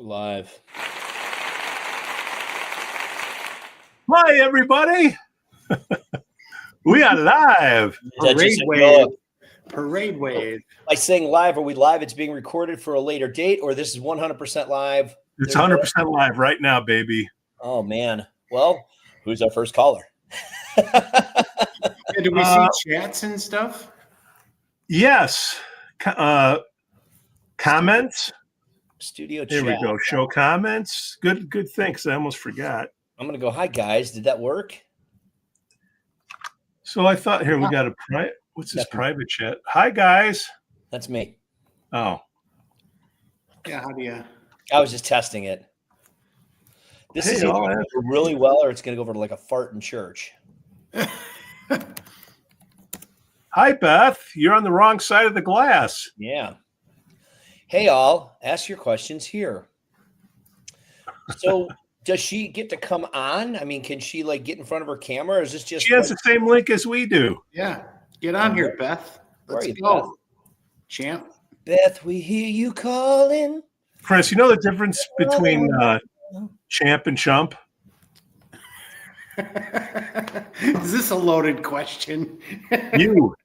live. Hi, everybody. We are live. Parade wave. Parade wave. By saying live, are we live? It's being recorded for a later date, or this is 100% live? It's 100% live right now, baby. Oh, man. Well, who's our first caller? Do we see chats and stuff? Yes. Comments. Studio chat. Here we go. Show comments. Good thanks. I almost forgot. I'm going to go, hi, guys. Did that work? So I thought, here, we got a what's this private chat? Hi, guys. That's me. Oh. Yeah, how do you? I was just testing it. This is either going to go really well, or it's going to go over to like a fart in church. Hi, Beth. You're on the wrong side of the glass. Yeah. Hey, all. Ask your questions here. So, does she get to come on? I mean, can she like get in front of her camera, or is this just? She has the same link as we do. Yeah. Get on here, Beth. Let's go. Beth? Champ. Beth, we hear you calling. Chris, you know the difference between champ and chump? Is this a loaded question? You.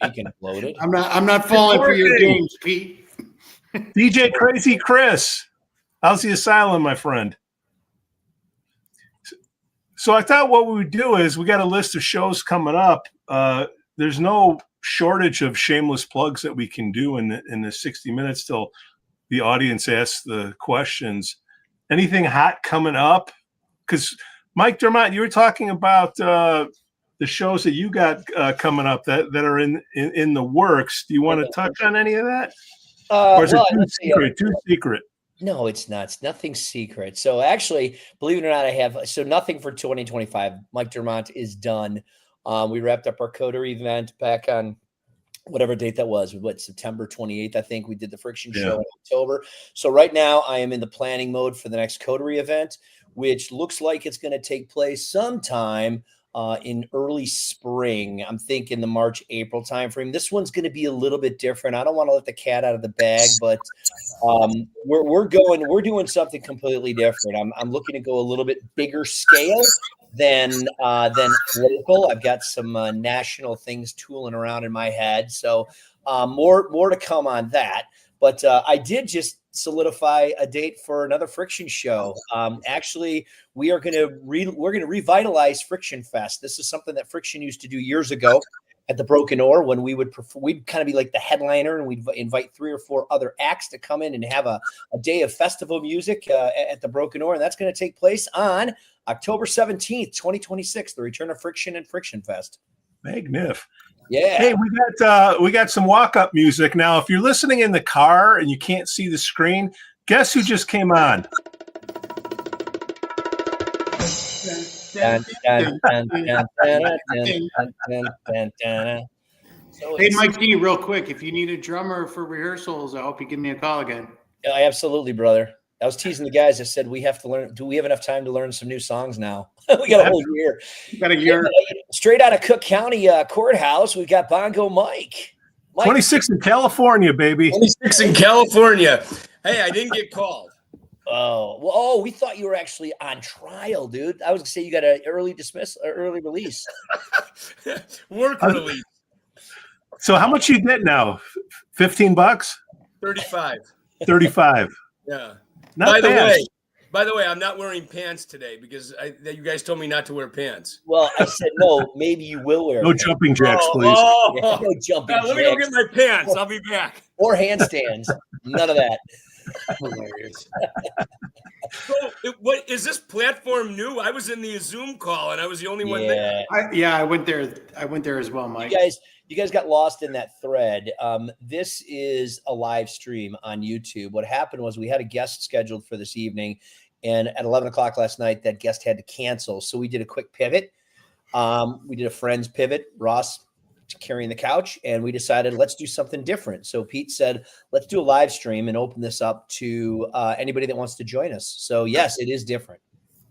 Speaking of loaded. I'm not falling for your games, Pete. DJ Crazy Chris. How's the asylum, my friend? So I thought what we would do is we got a list of shows coming up. There's no shortage of shameless plugs that we can do in the 60 minutes till the audience asks the questions. Anything hot coming up? Because Mike Dermont, you were talking about the shows that you got coming up that are in the works. Do you want to touch on any of that? Or is it too secret? No, it's not. It's nothing secret. So actually, believe it or not, I have nothing for 2025. Mike Dermont is done. We wrapped up our Coterie event back on whatever date that was. September 28th, I think. We did the Friction show in October. So right now I am in the planning mode for the next Coterie event, which looks like it's going to take place sometime in early spring. I'm thinking the March, April timeframe. This one's going to be a little bit different. I don't want to let the cat out of the bag, but we're doing something completely different. I'm looking to go a little bit bigger scale than local. I've got some national things tooling around in my head. So more to come on that. But I did just solidify a date for another Friction show. Actually, we're going to revitalize Friction Fest. This is something that Friction used to do years ago at the Broken Oar when we'd kind of be like the headliner, and we'd invite 3 or 4 other acts to come in and have a day of festival music at the Broken Oar. And that's going to take place on October 17th, 2026, the return of Friction and Friction Fest. Magnif. Yeah. Hey, we got some walk-up music. Now, if you're listening in the car and you can't see the screen, guess who just came on? Hey, Mike D, real quick, if you need a drummer for rehearsals, I hope you give me a call again. Absolutely, brother. I was teasing the guys. I said, we have to learn. Do we have enough time to learn some new songs now? We got a whole year. Got a year. Straight out of Cook County Courthouse, we've got Bongo Mike. 26 in California, baby. 26 in California. Hey, I didn't get called. Oh, we thought you were actually on trial, dude. I was gonna say you got an early release. Work release. So how much you get now? $15? 35. 35. Yeah. Not bad. By the way, I'm not wearing pants today because you guys told me not to wear pants. Well, I said no. Maybe you will wear. No jumping jacks, please. Yeah, no jumping jacks. Let me go get my pants. I'll be back. Or handstands. None of that. Hilarious. So, what is this platform new? I was in the Zoom call and I was the only one there. I went there. I went there as well, Mike. You guys got lost in that thread. This is a live stream on YouTube. What happened was we had a guest scheduled for this evening, and at 11 o'clock last night, that guest had to cancel. So we did a quick pivot. We did a friend's pivot, Ross carrying the couch, and we decided let's do something different. So Pete said, let's do a live stream and open this up to anybody that wants to join us. So yes, it is different.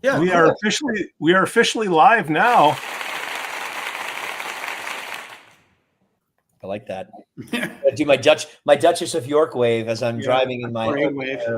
Yeah, we are officially live now. I like that. I do my Duchess of York wave as I'm driving in my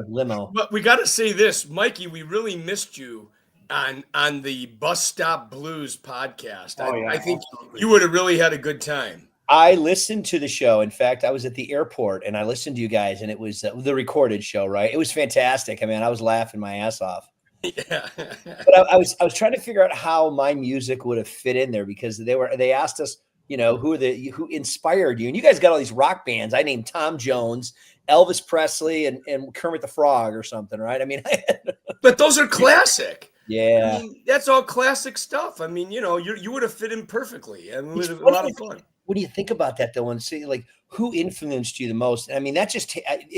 limo. But we got to say this, Mikey, we really missed you on the Bus Stop Blues podcast. I think you would have really had a good time. I listened to the show. In fact, I was at the airport and I listened to you guys, and it was the recorded show, right? It was fantastic. I mean, I was laughing my ass off. Yeah. But I was trying to figure out how my music would have fit in there, because they asked us, who inspired you, and you guys got all these rock bands. I named Tom Jones, Elvis Presley, and Kermit the Frog or something, right? I mean, but those are classic. Yeah, I mean, that's all classic stuff. I mean, you would have fit in perfectly. I mean, it was a lot of fun. What do you think about that though? And see, like, who influenced you the most? I mean, it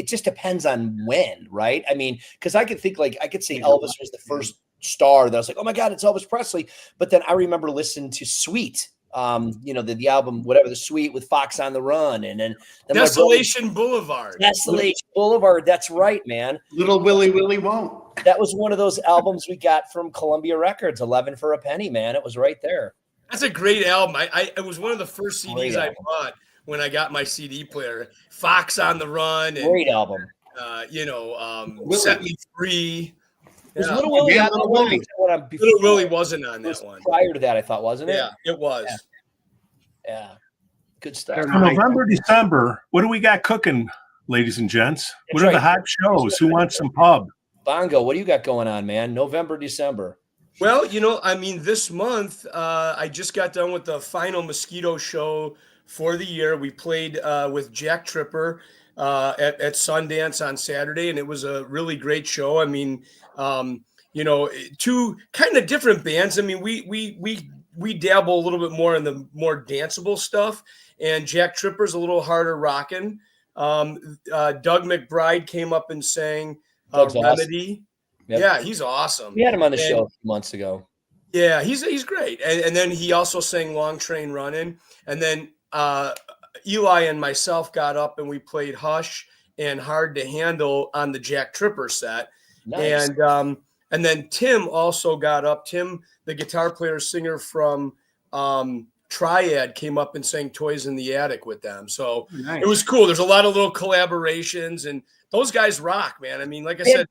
just depends on when, right? I mean, because I could think I could say Elvis was the first star that I was like, oh my God, it's Elvis Presley. But then I remember listening to Sweet, the album, whatever, the Sweet with Fox on the Run, and then Desolation Boulevard. That's right, man. Little Willie won't. That was one of those albums we got from Columbia Records, 11 for a Penny, man. It was right there. That's a great album. It was one of the first CDs I bought when I got my CD player. Fox on the Run. And, great album. Set Me Free. Was Little Willie on that one? Little Willie wasn't on that one. Prior to that, I thought, wasn't it? Yeah, it was. Yeah. Good stuff. November, December. What do we got cooking, ladies and gents? What are the hot shows? Who wants some pub? Bongo, what do you got going on, man? November, December. Well, this month, I just got done with the final Mosquito show for the year. We played with Jack Tripper at Sundance on Saturday, and it was a really great show. I mean, two kind of different bands. I mean, we dabble a little bit more in the more danceable stuff, and Jack Tripper's a little harder rocking. Doug McBride came up and sang Remedy. Awesome. Yep. Yeah, he's awesome. We had him on the show a few months ago. Yeah, he's great. And then he also sang Long Train Running. And then Eli and myself got up and we played Hush and Hard to Handle on the Jack Tripper set. Nice. And then Tim also got up. Tim, the guitar player singer from Triad, came up and sang Toys in the Attic with them. So It was cool. There's a lot of little collaborations, and those guys rock, man. I mean, like I said,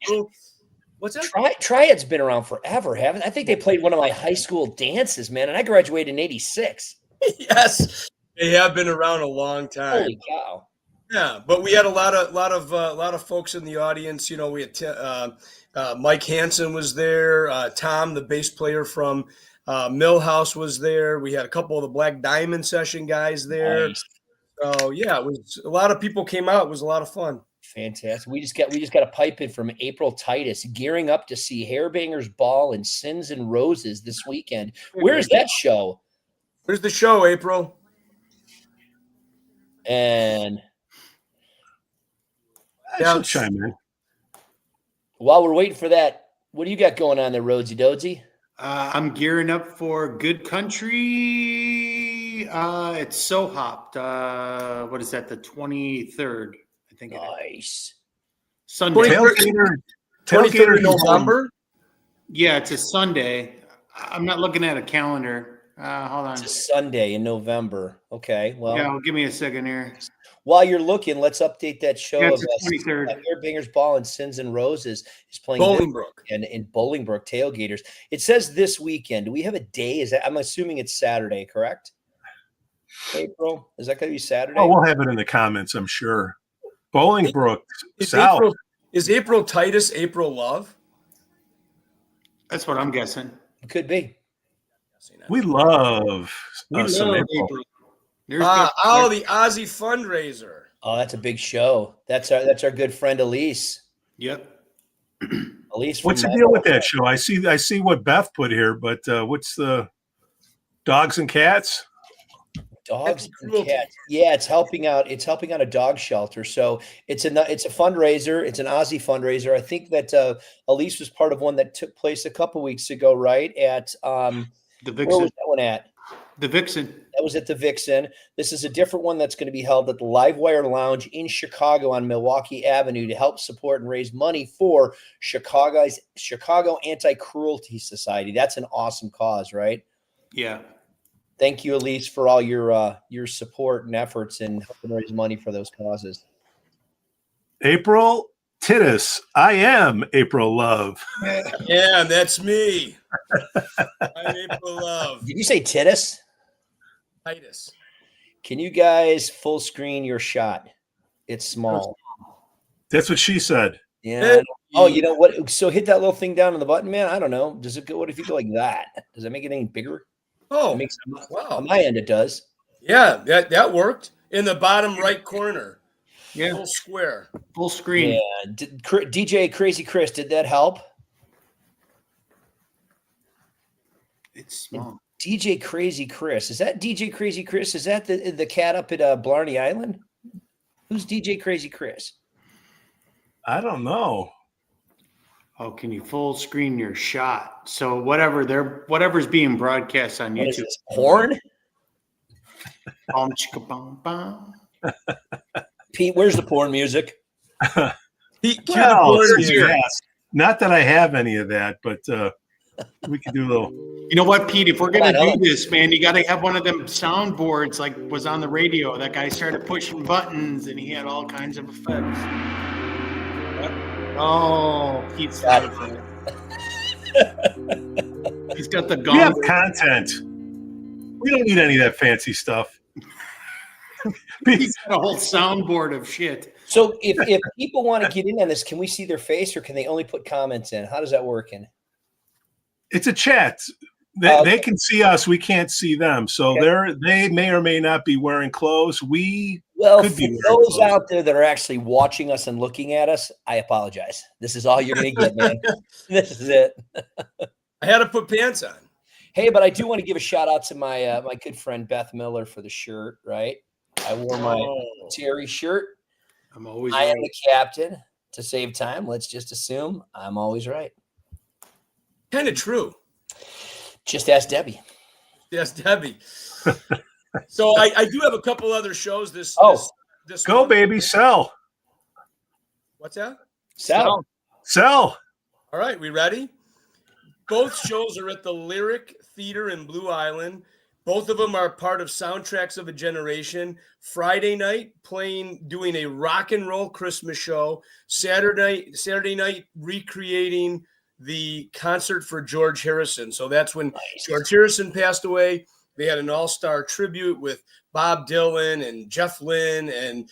what's that? Triad's been around forever, haven't they? I think they played one of my high school dances, man, and I graduated in '86. Yes, they have been around a long time. Holy cow! Yeah, but we had a lot of folks in the audience. We had Mike Hansen was there. Tom, the bass player from Millhouse, was there. We had a couple of the Black Diamond Session guys there. Nice. So yeah, it was a lot of people came out. It was a lot of fun. Fantastic. We just got a pipe in from April Titus, gearing up to see Hairbangers Ball and Sins and Roses this weekend. Where is that show? Where's the show, April? And chime in. While we're waiting for that, what do you got going on there, Rhodesy Dodesy? I'm gearing up for Good Country. It's So Hopped. What is that? The 23rd, I think. Nice. Sunday. Tailgater November. Yeah, it's a Sunday. I'm not looking at a calendar. Hold on. It's a Sunday in November. Okay. Well, yeah, give me a second here. While you're looking, let's update that show. Yeah, it's the 23rd. Hairbangers Ball and Sins and Roses is playing Bolingbrook and in Bolingbrook Tailgaters. It says this weekend. Do we have a day? I'm assuming it's Saturday, correct? April, is that going to be Saturday? Oh, we'll have it in the comments, I'm sure. Bolingbrook South. Is April Titus April Love? That's what I'm guessing. It could be. We love some April. The Ozzy fundraiser. Oh, that's a big show. That's our good friend Elise. Yep. Elise, what's the deal with that show? I see what Beth put here, but what's the dogs and cats? Dogs and cats. Yeah, it's helping out. It's helping out a dog shelter. So it's a fundraiser. It's an Ozzy fundraiser. I think that Elise was part of one that took place a couple weeks ago, right? At the Vixen. Where was that one at? The Vixen. That was at the Vixen. This is a different one that's going to be held at the Livewire Lounge in Chicago on Milwaukee Avenue to help support and raise money for Chicago Anti-Cruelty Society. That's an awesome cause, right? Yeah. Thank you, Elise, for all your support and efforts in helping raise money for those causes. April Titus. I am April Love. Yeah, that's me. I'm April Love. Did you say Titus? Titus. Can you guys full screen your shot? It's small. That's what she said. Yeah. Oh, you know what? So hit that little thing down on the button, man. I don't know. Does it go? What if you go like that? Does it make it any bigger? Oh, it makes, wow. On my end, it does. Yeah, that worked. In the bottom right corner. Yeah. Full square. Full screen. Yeah. DJ Crazy Chris, did that help? It's small. DJ Crazy Chris. Is that DJ Crazy Chris? Is that the cat up at Blarney Island? Who's DJ Crazy Chris? I don't know. Oh, can you full screen your shot? So whatever's being broadcast on What YouTube. is this, porn? Bum, chicka, bum, bum. Pete, where's the porn music? Pete, cue Well, the porn since you music. asked. Not that I have any of that, but we could do a little. You know what, Pete? If we're gonna Come on, do this, man, you got to have one of them soundboards like was on the radio. That guy started pushing buttons, and he had all kinds of effects. Oh, Pete's got it. He's got the We have gong. content. We don't need any of that fancy stuff. He's got a whole soundboard of shit. So if people want to get in on this, can we see their face or can they only put comments in? How does that work? It's a chat. They can see us. We can't see them. So they may or may not be wearing clothes. Well, could for be wearing those clothes. out there that are actually watching us and looking at us, I apologize. This is all you're going to get, man. This is it. I had to put pants on. Hey, but I do want to give a shout out to my my good friend Beth Miller for the shirt, right? I wore my Terry shirt. I'm always I am right. the captain. To save time, let's just assume I'm always right. Kind of true. Just ask Debbie. Yes, Debbie. So I do have a couple other shows this Go, month. baby, sell. What's that? Sal. Sell. All right, we ready? Both shows are at the Lyric Theater in Blue Island. Both of them are part of Soundtracks of a Generation. Friday night, doing a rock and roll Christmas show. Saturday night, recreating the concert for George Harrison. So that's when George Harrison passed away. They had an all-star tribute with Bob Dylan and Jeff Lynne and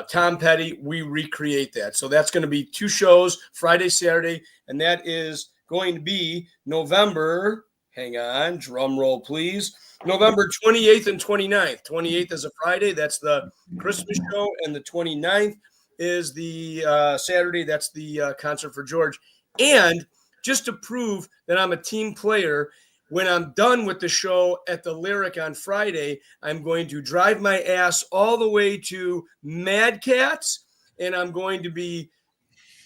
Tom Petty. We recreate that. So that's going to be 2 shows, Friday, Saturday, and that is going to be November, hang on, drum roll, please, November 28th and 29th. 28th is a Friday. That's the Christmas show. And the 29th is the Saturday. That's the concert for George. And just to prove that I'm a team player, when I'm done with the show at the Lyric on Friday, I'm going to drive my ass all the way to Mad Cats, and I'm going to be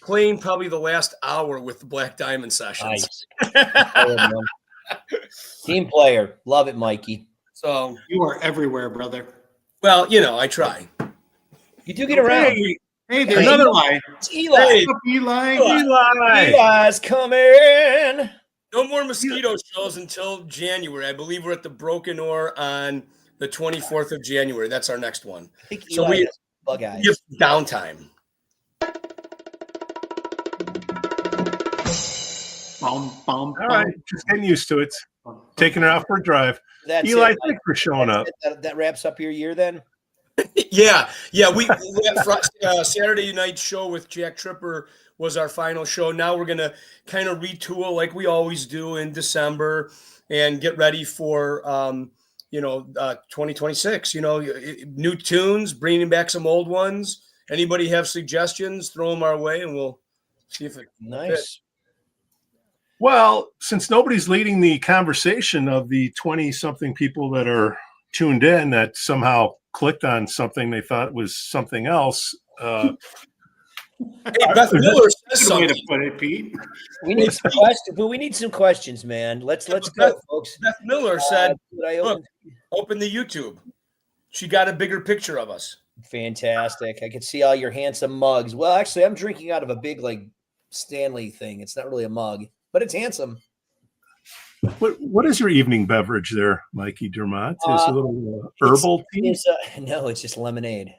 playing probably the last hour with the Black Diamond Sessions. Nice. Team player. Love it, Mikey. So You are everywhere, brother. well, I try. You do get around. Hey, there's Another Eli. It's Eli. Hey, What's up, Eli? Eli. Eli's coming. no more mosquito shows until January. I believe we're at the Broken Oar on the 24th of January. That's our next one. I think So Eli we- has bug eyes. Give downtime. Bum, bum, All right, just getting used to it. Taking her out for a drive. That's Eli, it. thanks for showing up. That wraps up your year then? Yeah. We had Saturday night show with Jack Tripper was our final show. Now we're gonna kind of retool like we always do in December and get ready for 2026. New tunes, bringing back some old ones. Anybody have suggestions? Throw them our way, and we'll see if it Nice. Well, since nobody's leading the conversation of the 20-something people that are tuned in that somehow clicked on something they thought was something else. Hey, Beth Miller says Good way to something. put it, Pete. We need some questions, but we need some questions, man. Let's go, folks. Beth Miller said, I "Look, open the YouTube." She got a bigger picture of us. Fantastic. I can see all your handsome mugs. Well, actually, I'm drinking out of a big, like, Stanley thing. It's not really a mug, but it's handsome. What is your evening beverage there, Mikey Dermont? Is a little herbal tea? No, it's just lemonade.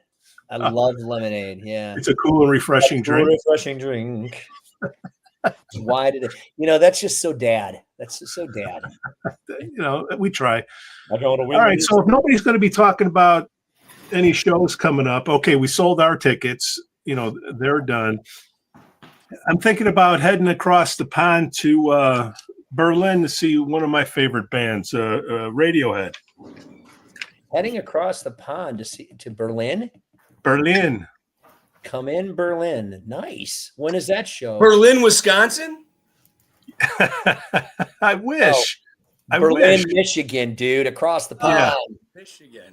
I love lemonade. Yeah, it's a cool and refreshing drink. Refreshing drink. Why did it? That's just so dad. That's just so dad. We try. I don't want to win. All right, so if nobody's going to be talking about any shows coming up, okay, we sold our tickets. They're done. I'm thinking about heading across the pond to Berlin to see one of my favorite bands, Radiohead. Heading across the pond to Berlin? Berlin. Come in, Berlin. Nice. When is that show? Berlin, Wisconsin? I wish. Berlin, Michigan, dude, across the pond. Yeah. Michigan.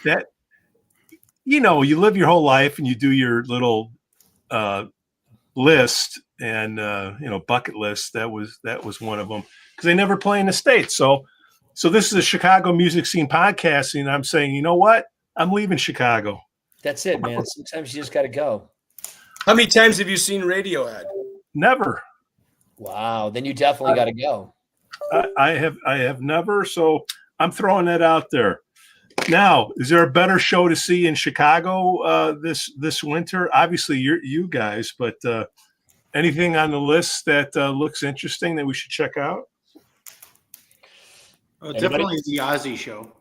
That, you live your whole life and you do your little list and bucket list. That was one of them because they never play in the States. So this is a Chicago music scene podcast, and I'm saying, you know what? I'm leaving Chicago. That's it, man. Sometimes you just got to go. How many times have you seen Radiohead? Never. Wow. Then you definitely got to go. I have never. So I'm throwing that out there. Now, is there a better show to see in Chicago this winter? Obviously, you guys, but anything on the list that looks interesting that we should check out? Definitely the Ozzy show.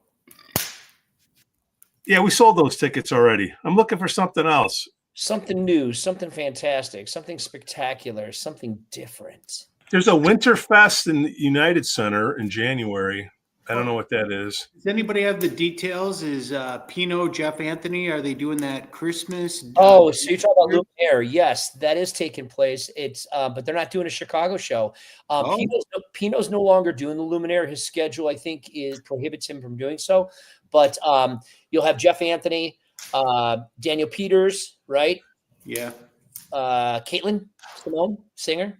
Yeah, we sold those tickets already. I'm looking for something else. Something new, something fantastic, something spectacular, something different. There's a Winter Fest in the United Center in January. I don't know what that is. Does anybody have the details? Is Pino, Jeff Anthony, are they doing that Christmas? Oh, so you're talking about Luminaire. Yes, that is taking place. It's but they're not doing a Chicago show. Pino's no longer doing the Luminaire. His schedule, I think, prohibits him from doing so. But you'll have Jeff Anthony, Daniel Peters, right? Yeah. Caitlin Simone, singer.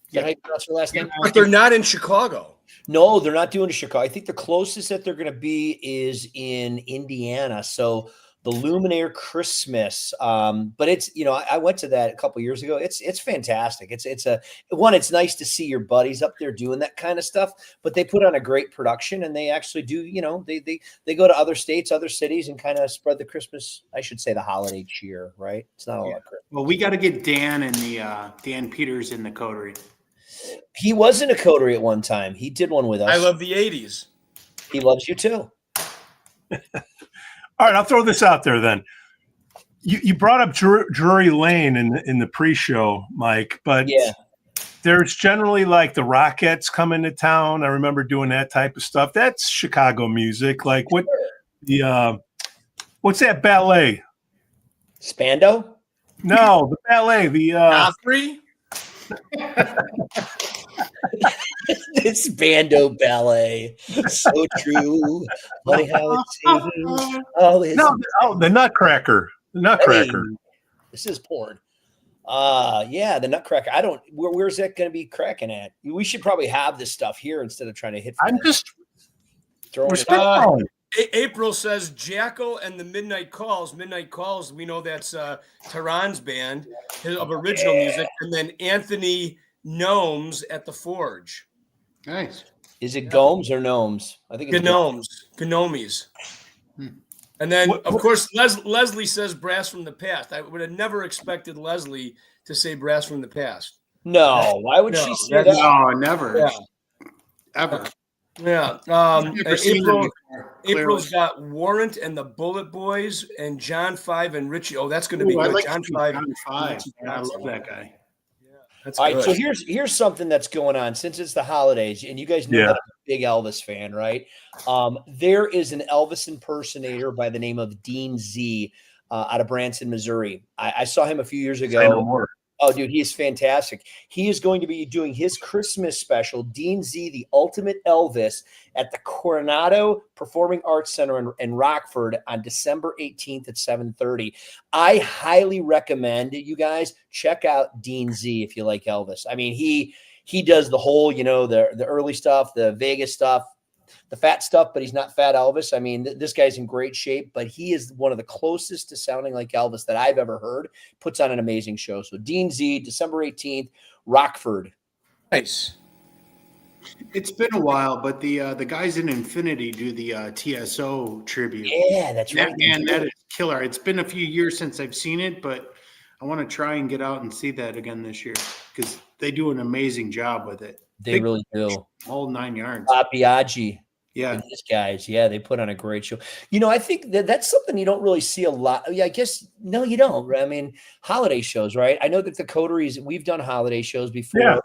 Is that how you pronounce her last name? But they're not in Chicago. No, they're not doing a Chicago. I think the closest that they're going to be is in Indiana. So the Luminaire Christmas. But it's, I went to that a couple years ago. It's fantastic. It's nice to see your buddies up there doing that kind of stuff, but they put on a great production and they actually do, they go to other states, other cities and kind of spread the Christmas, I should say the holiday cheer, right? It's not all about Christmas. Well, we got to get Dan and Dan Peters in the coterie. He was in a coterie at one time. He did one with us. I love the 80s. He loves you too. All right, I'll throw this out there then. You brought up Drury Lane in the pre-show, Mike, but yeah, there's generally like the Rockettes come into town. I remember doing that type of stuff. That's Chicago music. Like what's that ballet? Spando? No, the ballet. The Joffrey? This Bando ballet, so true. Funny how it seems. The Nutcracker. The Nutcracker. Hey, this is porn. Yeah, the Nutcracker. Where's that going to be cracking at? We should probably have this stuff here instead of trying to hit. I'm just throwing it. April says Jacko and the Midnight Calls. Midnight Calls, we know that's Tehran's band of original music. And then Anthony Gnomes at the Forge. Nice. Is it Gomes or Gnomes? I think it's Gnomies. And then, of course, Leslie says Brass from the Past. I would have never expected Leslie to say Brass from the Past. No, why would she say that? No, never. Yeah. Ever. Yeah. April's got Warrant and the Bullet Boys and John 5 and Richie. Oh, that's going to be good. Like John 5. Yeah, I love that guy. That's all good. right, so here's something that's going on since it's the holidays, and you guys know that I'm a big Elvis fan, right? There is an Elvis impersonator by the name of Dean Z out of Branson, Missouri. I saw him a few years ago. Say no more. Oh, dude, he is fantastic. He is going to be doing his Christmas special, Dean Z, the Ultimate Elvis, at the Coronado Performing Arts Center in Rockford on December 18th at 7:30. I highly recommend you guys check out Dean Z if you like Elvis. I mean, he does the whole, the early stuff, the Vegas stuff, the fat stuff, but he's not fat Elvis. I mean, this guy's in great shape, but he is one of the closest to sounding like Elvis that I've ever heard. Puts on an amazing show. So Dean Z, December 18th, Rockford. Nice. It's been a while, but the guys in Infinity do the TSO tribute. Yeah, that's right. Man, that is killer. It's been a few years since I've seen it, but I want to try and get out and see that again this year because they do an amazing job with it. They really do. All 9 yards. Biaggi. Yeah. And these guys, yeah, they put on a great show. I think that's something you don't really see a lot. Yeah, I guess, no, you don't. Right? I mean, holiday shows, right? I know that the Coteries, we've done holiday shows before. Yeah.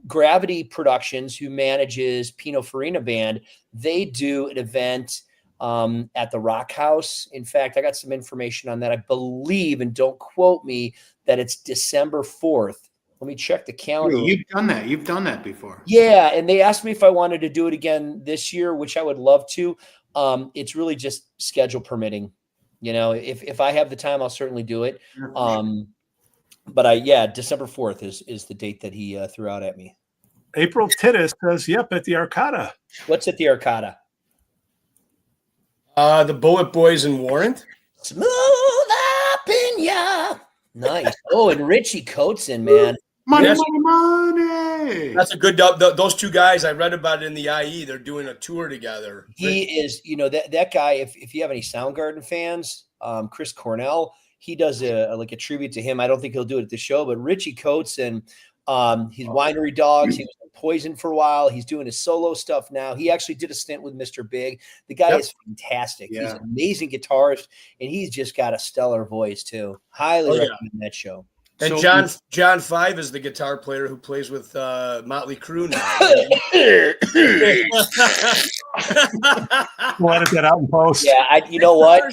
Gravity Productions, who manages Pino Farina Band, they do an event at the Rock House. In fact, I got some information on that. I believe, and don't quote me, that it's December 4th. Let me check the calendar. You've done that. You've done that before. Yeah, and they asked me if I wanted to do it again this year, which I would love to. It's really just schedule permitting. If I have the time, I'll certainly do it. But December 4th is the date that he threw out at me. April Titus says, "Yep, at the Arcada." What's at the Arcada? The Bullet Boys and Warrant. Smooth up in ya. Nice. Oh, and Richie Coatson, man. Money. That's a good. Those two guys, I read about it in the IE. They're doing a tour together. He is, that guy. If you have any Soundgarden fans, Chris Cornell, he does a tribute to him. I don't think he'll do it at the show, but Richie Coatson, his Winery Dogs. He was in Poison for a while. He's doing his solo stuff now. He actually did a stint with Mr. Big. The guy is fantastic. Yeah. He's an amazing guitarist, and he's just got a stellar voice too. Highly recommend that show. And John Five is the guitar player who plays with Motley Crue now. We'll edit that out in post. Yeah, you know what?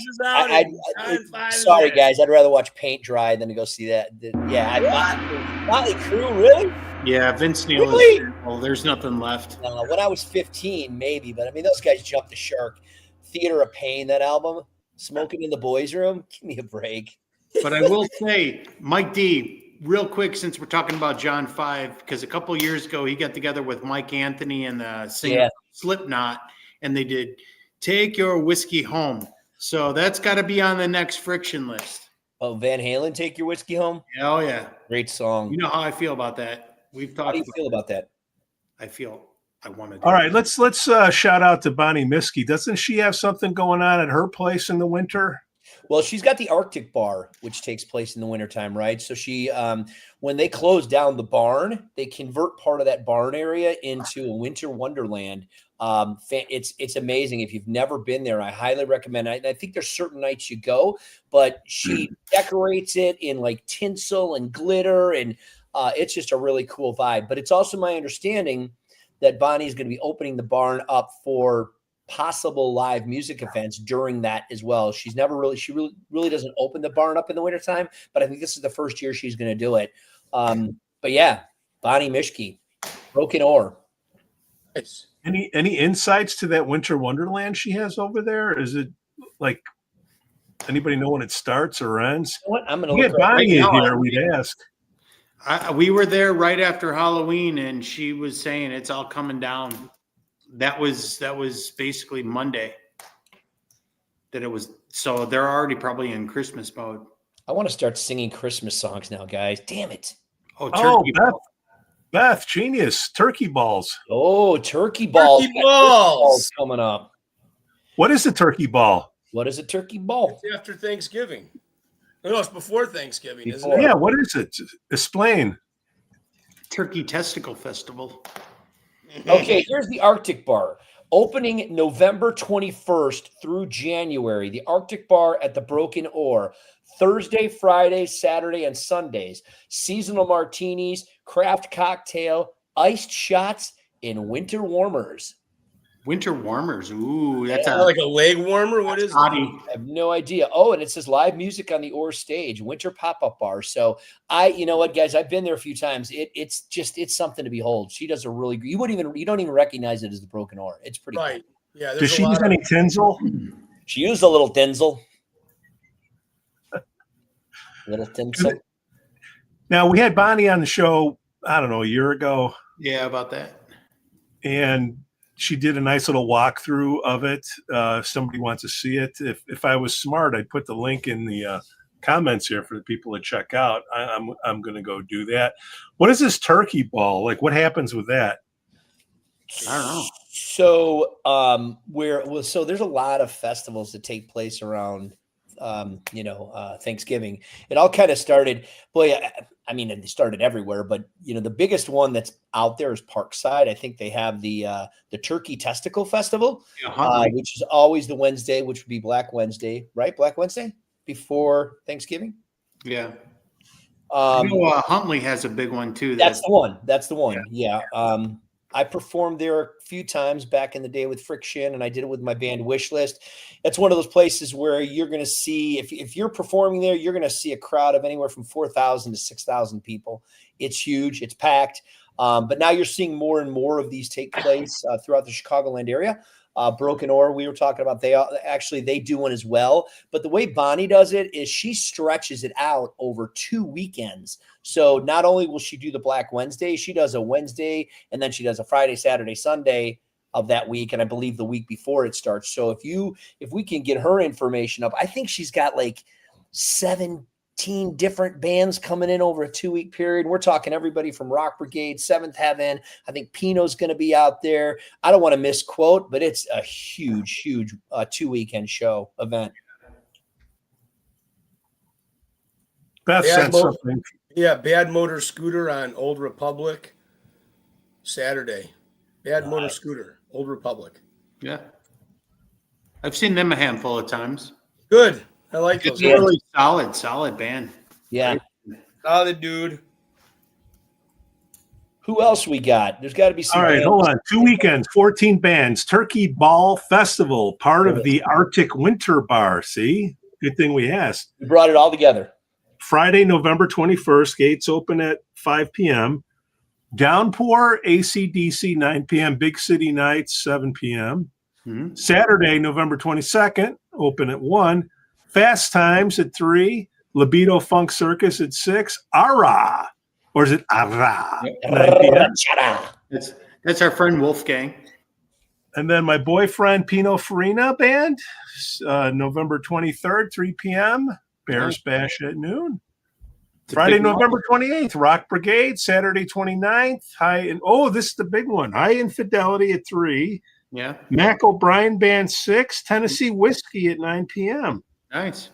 Sorry, guys. I'd rather watch paint dry than to go see that. Motley Crue, really? Yeah, Vince Neil. Really? There's nothing left. When I was 15, maybe, but I mean, those guys jumped the shark. Theater of Pain, that album, Smoking in the Boys' Room. Give me a break. But I will say, Mike D, real quick, since we're talking about John Five, because a couple of years ago he got together with Mike Anthony and the singer Slipknot, and they did "Take Your Whiskey Home." So that's got to be on the next Friction list. Oh, Van Halen, "Take Your Whiskey Home." Oh yeah, great song. You know how I feel about that. We've talked. How do you feel about that? I feel I want to. All right, let's shout out to Bonnie Miskey. Doesn't she have something going on at her place in the winter? Well, she's got the Arctic Bar, which takes place in the wintertime, right? So she, when they close down the barn, they convert part of that barn area into a winter wonderland. It's amazing. If you've never been there, I highly recommend it. I think there's certain nights you go, but she decorates it in like tinsel and glitter, and it's just a really cool vibe. But it's also my understanding that Bonnie is going to be opening the barn up for possible live music events during that as well. She really doesn't open the barn up in the wintertime, but I think this is the first year she's going to do it. But yeah, Bonnie Mischke, Broken Oar. Nice. Any insights to that winter wonderland she has over there? Is it like anybody know when it starts or ends? You know what? I'm going to get Bonnie in here. We'd ask. We were there right after Halloween, and she was saying it's all coming down. That was basically Monday that it was. So they're already probably in Christmas mode. I want to start singing Christmas songs now, guys. Damn it. Beth, genius. Turkey balls. Oh, turkey balls. Turkey balls coming up. What is a turkey ball? What is a turkey ball? It's after Thanksgiving. No, it's before Thanksgiving, isn't it? Yeah, what is it? Explain. Turkey Testicle Festival. Okay, here's the Arctic Bar. Opening November 21st through January. The Arctic Bar at the Broken Oar. Thursday, Friday, Saturday, and Sundays. Seasonal martinis, craft cocktail, iced shots, and winter warmers. Winter warmers. Ooh, that's like a leg warmer. What is that? I have no idea. Oh, and it says live music on the Oar stage, winter pop-up bar. So you know what, guys, I've been there a few times. It's something to behold. She does a really you don't even recognize it as the Broken Oar. It's pretty right. Cool. Yeah. Does she use any tinsel? She used a little tinsel. Little tinsel. Now we had Bonnie on the show, I don't know, a year ago. Yeah, about that. And she did a nice little walkthrough of it. If somebody wants to see it, if I was smart, I'd put the link in the comments here for the people to check out. I'm going to go do that. What is this turkey ball? Like, what happens with that? I don't know. So, so there's a lot of festivals that take place around, Thanksgiving. It all kind of started, I mean, it started everywhere, but the biggest one that's out there is Parkside. I think they have the Turkey Testicle Festival, which is always the Wednesday, which would be Black Wednesday, right? Black Wednesday before Thanksgiving. Yeah. Huntley has a big one too. That's the one. Yeah. I performed there a few times back in the day with Friction, and I did it with my band Wishlist. It's one of those places where you're going to see, if you're performing there, you're going to see a crowd of anywhere from 4,000 to 6,000 people. It's huge. It's packed. But now you're seeing more and more of these take place throughout the Chicagoland area. Broken Oar, we were talking about, they do one as well. But the way Bonnie does it is she stretches it out over 2 weekends. So not only will she do the Black Wednesday, she does a Wednesday, and then she does a Friday, Saturday, Sunday of that week. And I believe the week before it starts. So if we can get her information up, I think she's got like 17 different bands coming in over a 2-week period. We're talking everybody from Rock Brigade, Seventh Heaven. I think Pino's going to be out there. I don't want to misquote, but it's a huge 2-weekend show event. Beth said something. Yeah, Bad Motor Scooter on Old Republic Saturday. Bad Motor Scooter, Old Republic. Yeah. I've seen them a handful of times. Good. I like those. Really solid band. Yeah. Solid dude. Who else we got? There's got to be some. All right, bands. hold on. 2 weekends, 14 bands. Turkey Ball Festival, part of the Arctic Winter Bar. See? Good thing we asked. We brought it all together. Friday, November 21st. Gates open at 5 p.m. Downpour, AC/DC, 9 p.m. Big City Nights, 7 p.m. Mm-hmm. Saturday, November 22nd. Open at 1. Fast Times at 3, Libido Funk Circus at 6, Ara, or is it Ara? 9 p.m. That's our friend Wolfgang. And then my boyfriend Pino Farina Band, November 23rd, 3 p.m., Bears Bash at noon. Friday, November 28th, Rock Brigade, Saturday 29th, this is the big one, High Infidelity at 3, yeah, Mac O'Brien Band 6, Tennessee Whiskey at 9 p.m. Nice.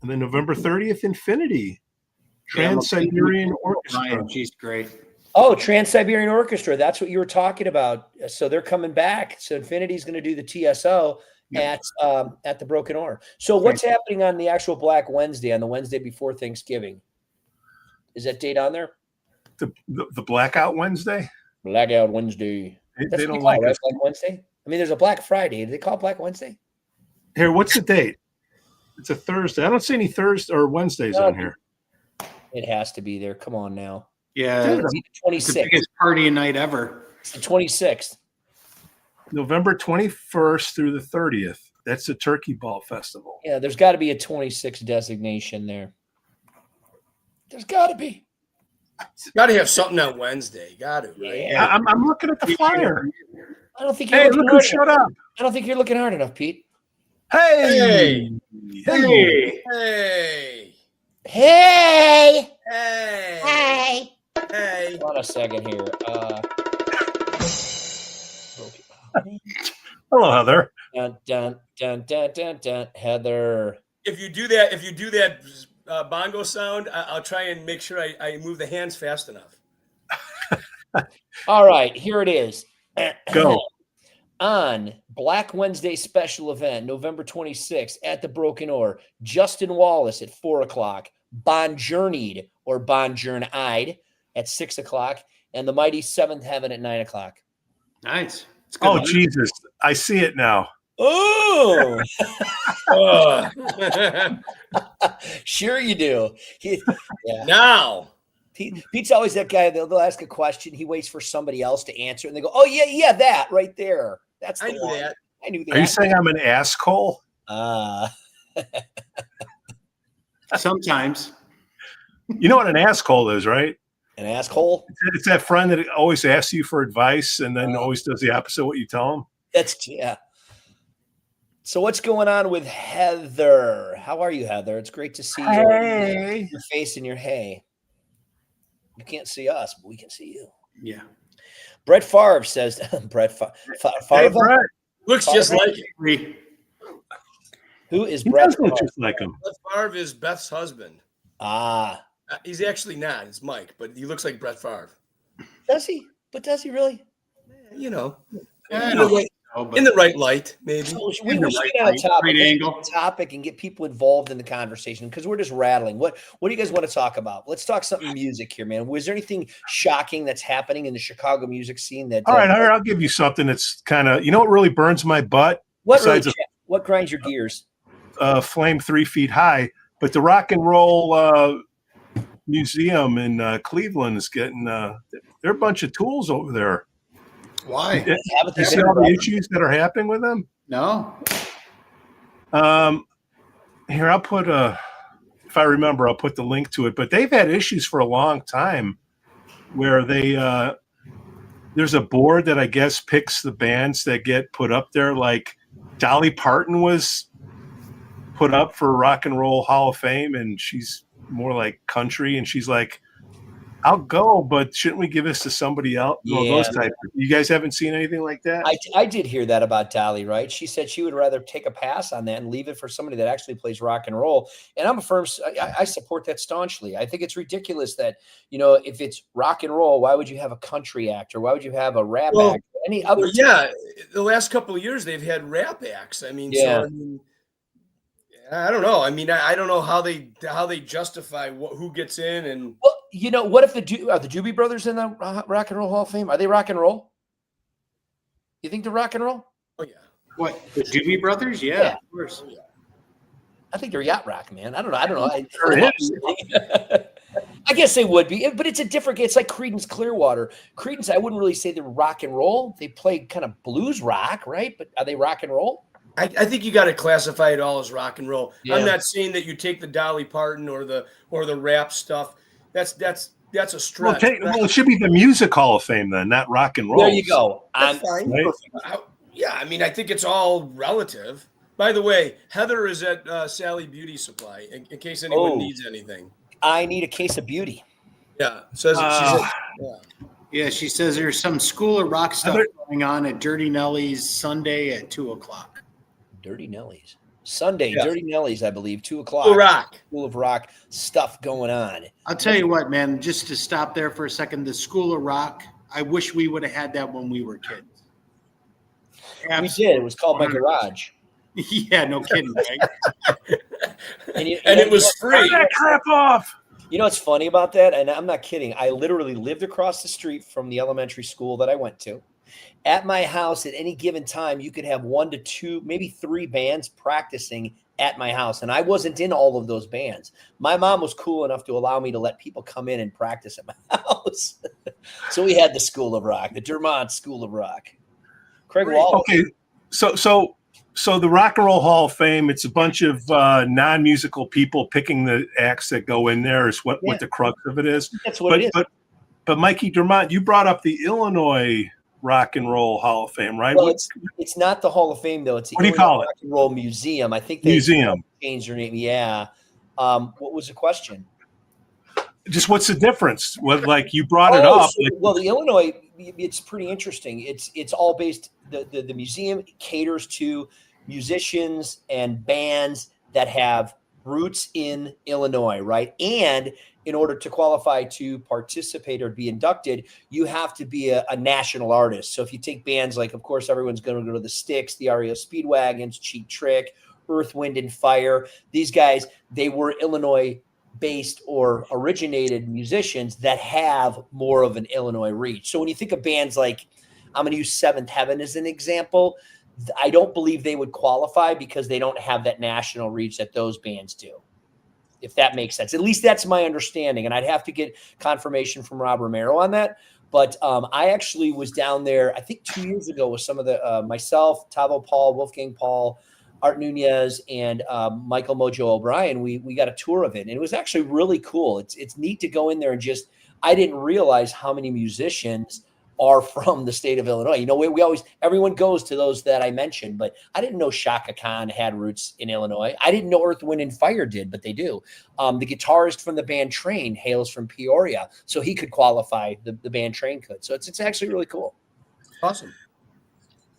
And then November 30th, Infinity. Trans-Siberian Orchestra. She's great. Oh, Trans-Siberian Orchestra. That's what you were talking about. So they're coming back. So Infinity's going to do the TSO at the Broken Oar. So what's happening on the actual Black Wednesday, on the Wednesday before Thanksgiving? Is that date on there? The Blackout Wednesday? Blackout Wednesday. They don't like it. Black Wednesday? I mean, there's a Black Friday. Do they call it Black Wednesday? Here, what's the date? It's a Thursday. I don't see any Thursday or Wednesdays on here. It has to be there. Come on now. Yeah. It's the 26th. It's the biggest party night ever. It's the 26th. November 21st through the 30th. That's the Turkey Ball Festival. Yeah, there's got to be a 26 designation there. There's got to be. Got to have something on Wednesday. Got to, right? Yeah. I'm looking at the flyer. I don't think you're Hey, looking look hard who showed enough. up. I don't think you're looking hard enough, Pete. Hey. Hey. Hey. Hey. Hey. Hold on a second here. Hello, Heather. Dun, dun, dun, dun, dun, dun. Heather. If you do that bongo sound, I'll try and make sure I move the hands fast enough. All right, here it is. Go. On Black Wednesday special event, November 26th at the Broken Oar, Justin Wallace at 4 o'clock, Bon Journeyed or Bon Journeyed at 6 o'clock, and the Mighty Seventh Heaven at 9 o'clock. Nice. Oh, Jesus. I see it now. Oh, sure you do. Now. Pete's always that guy. They'll ask a question. He waits for somebody else to answer, and they go, "Oh yeah, that right there. That's the one. That. I knew that." Are you saying I'm an asshole? Sometimes. You know what an asshole is, right? An asshole? It's that friend that always asks you for advice and then always does the opposite of what you tell him. Yeah. So what's going on with Heather? How are you, Heather? It's great to see your face and your hey. You can't see us, but we can see you. Yeah. Brett Favre says, Brett Favre. Hey, Brett. Looks just like it. Who is He Brett does look Favre? just like him. Brett Favre is Beth's husband. Ah. He's actually not. It's Mike, but he looks like Brett Favre. Does he? But does he really? You know, I in don't the, right, know, but in the right light, maybe. So we In the should right get on a light, topic, right let's angle. get on a topic and get people involved in the conversation because we're just rattling. What do you guys want to talk about? Let's talk something music here, man. Was there anything shocking that's happening in the Chicago music scene? That All right, I'll give you something that's kind of, what really burns my butt? what besides what grinds your gears? Flame 3 feet high, but the Rock and Roll Museum in Cleveland is getting, they're a bunch of tools over there. Why? You see all the issues that are happening with them? No. Here, I'll put if I remember, I'll put the link to it. But they've had issues for a long time where there's a board that I guess picks the bands that get put up there. Like Dolly Parton was put up for Rock and Roll Hall of Fame, and she's more like country, and she's like, I'll go, but shouldn't we give this to somebody else? Yeah. Well, those type. You guys haven't seen anything like that? I did hear that about Dolly, right? She said she would rather take a pass on that and leave it for somebody that actually plays rock and roll. And I'm a firm, I support that staunchly. I think it's ridiculous that, if it's rock and roll, why would you have a country act or why would you have a rap act? Any other? Yeah, the last couple of years they've had rap acts. I mean, I don't know. I mean, I don't know how they justify who gets in and. Well, what if are the Doobie Brothers in the Rock and Roll Hall of Fame? Are they rock and roll? You think they're rock and roll? Oh yeah. What, the Doobie Brothers? Yeah, of course. Oh, yeah. I think they're yacht rock, man. I don't know. I guess they would be, but it's a different. It's like Creedence Clearwater. Creedence, I wouldn't really say they're rock and roll. They play kind of blues rock, right? But are they rock and roll? I think you got to classify it all as rock and roll. Yeah. I'm not saying that you take the Dolly Parton or the rap stuff. That's a stretch. Well, it should be the Music Hall of Fame then, not rock and roll. There you go. That's fine. Right? Yeah, I mean, I think it's all relative. By the way, Heather is at Sally Beauty Supply in case anyone needs anything. I need a case of beauty. Yeah, says Yeah, she says there's some School of Rock stuff going on at Dirty Nelly's Sunday at 2:00. Dirty Nellies. Sunday, Yeah. Dirty Nellies, I believe, 2:00. School of Rock stuff going on. I'll tell you what, man, just to stop there for a second, the School of Rock, I wish we would have had that when we were kids. We did. It was called My Garage. Yeah, no kidding, right? and it was free. Turn that crap off. You know what's funny about that? And I'm not kidding. I literally lived across the street from the elementary school that I went to. At my house, at any given time, you could have 1 to 2, maybe 3 bands practicing at my house. And I wasn't in all of those bands. My mom was cool enough to allow me to let people come in and practice at my house. So we had the School of Rock, the Dermont School of Rock. Craig Wallace. Okay, so the Rock and Roll Hall of Fame, it's a bunch of non-musical people picking the acts that go in there is what the crux of it is. That's what it is. But Mikey Dermont, you brought up the Illinois Rock and Roll Hall of Fame, right? Well, it's not the Hall of Fame, though. It's the what do you call it? Rock and Roll Museum. I think they changed their name. Yeah. What was the question? Just what's the difference? Like you brought it up. Well, the Illinois, it's pretty interesting. It's all based. The museum caters to musicians and bands that have roots in Illinois, right? And in order to qualify to participate or be inducted, you have to be a national artist. So if you take bands like, of course, everyone's going to go to the Styx, the REO Speedwagons, Cheap Trick, Earth, Wind, and Fire. These guys, they were Illinois-based or originated musicians that have more of an Illinois reach. So when you think of bands like, I'm going to use Seventh Heaven as an example, I don't believe they would qualify because they don't have that national reach that those bands do, if that makes sense. At least that's my understanding, and I'd have to get confirmation from Rob Romero on that. But I actually was down there, I think 2 years ago with some of the myself, Tavo Paul, Wolfgang Paul, Art Nunez, and Michael Mojo O'Brien. We got a tour of it, and it was actually really cool. It's neat to go in there and I didn't realize how many musicians are from the state of Illinois. You know, we always, everyone goes to those that I mentioned, but I didn't know Shaka Khan had roots in Illinois. I didn't know Earth, Wind, and Fire did, but they do. The guitarist from the band Train hails from Peoria, so he could qualify. The band Train could. So it's actually really cool. Awesome.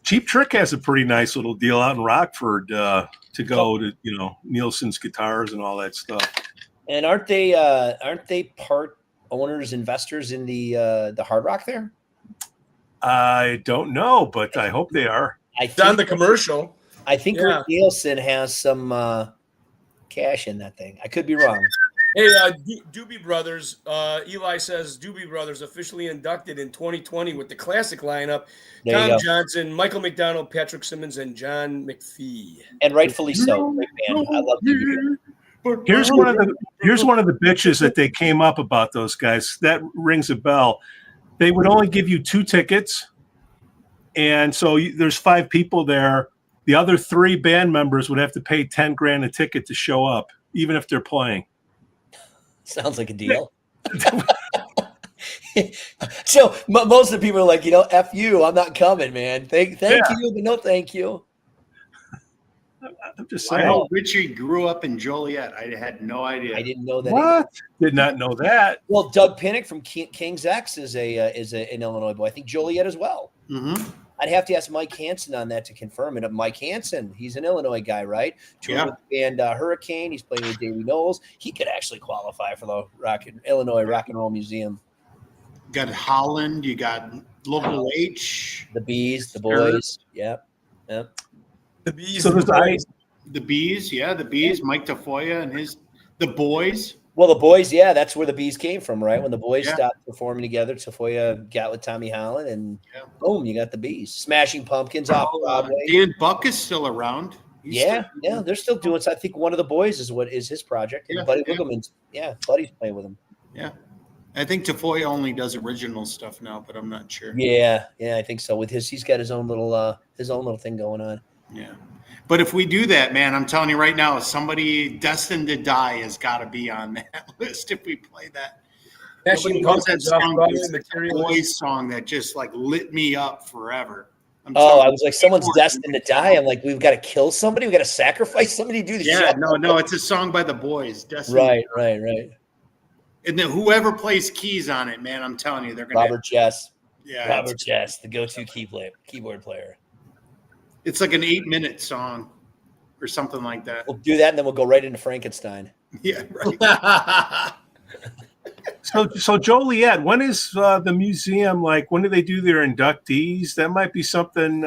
Cheap Trick has a pretty nice little deal out in Rockford to go to, you know, Nielsen's Guitars and all that stuff. And aren't they part owners, investors in the Hard Rock there? I don't know, but I hope they are. It's on the commercial. I think Rick Nielsen has some cash in that thing. I could be wrong. Hey, Doobie Brothers. Eli says Doobie Brothers officially inducted in 2020 with the classic lineup: Tom Johnson, Michael McDonald, Patrick Simmons, and John McPhee. And rightfully so. Great band. I love Doobie Brothers. Here's one of the bitches that they came up about those guys. That rings a bell. They would only give you 2 tickets, and so there's 5 people there. The other 3 band members would have to pay $10,000 a ticket to show up, even if they're playing. Sounds like a deal. So most of the people are like, you know, F you, I'm not coming, man. Thank you, but no thank you. I'm just saying. I know Richie grew up in Joliet. I had no idea. I didn't know that. What? Either. Did not know that. Well, Doug Pinnick from King's X is an Illinois boy. I think Joliet as well. Mm-hmm. I'd have to ask Mike Hansen on that to confirm it. Mike Hansen, he's an Illinois guy, right? Toured with the band Hurricane. He's playing with Davey Knowles. He could actually qualify for the Illinois Rock and Roll Museum. You got Holland. You got Local H. The Bees, the Boys. Yep. The Bees. So The Bees, the Bees. Mike Tafoya and the Boys. Well, the Boys, that's where the Bees came from, right? When the Boys stopped performing together, Tafoya got with Tommy Holland, and boom, you got the Bees. Smashing Pumpkins off Broadway. Dan Buck is still around. They're still doing so. I think one of the Boys is his project. And Buddy Wiggleman's, Buddy's playing with him. Yeah. I think Tafoya only does original stuff now, but I'm not sure. Yeah, I think so. With he's got his own little thing going on. Yeah. But if we do that, man, I'm telling you right now, somebody destined to die has got to be on that list if we play that. Nobody knows that song. The Boys song that just like lit me up forever. I was like, someone's destined to die. I'm like, we've got to kill somebody. We've got to sacrifice somebody to do this. Yeah, no, it's a song by the Boys. Destined Right. And then whoever plays keys on it, man, I'm telling you, they're going to. Robert Jess. Yeah. Robert Jess, the go-to keyboard player. It's like an 8-minute song or something like that. We'll do that, and then we'll go right into Frankenstein. Yeah, right. So Joliet, when is the museum, like, when do they do their inductees? That might be something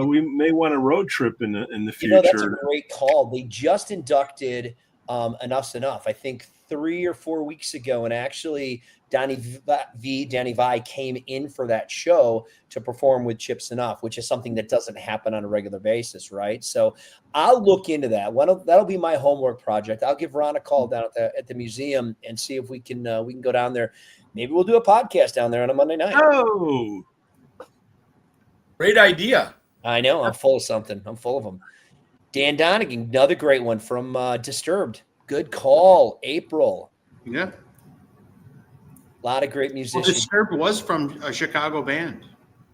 we may want a road trip in the future. You know, that's a great call. They just inducted Enough's Enough, I think 3 or 4 weeks ago, and actually Danny Vi came in for that show to perform with Chips Enough, which is something that doesn't happen on a regular basis, right? So I'll look into that. That'll be my homework project. I'll give Ron a call down at the museum and see if we can go down there. Maybe we'll do a podcast down there on a Monday night. Oh, great idea. I know. I'm full of something. I'm full of them. Dan Donegan, another great one from Disturbed. Good call, April. Yeah. A lot of great musicians. Well, Disturbed was from a Chicago band.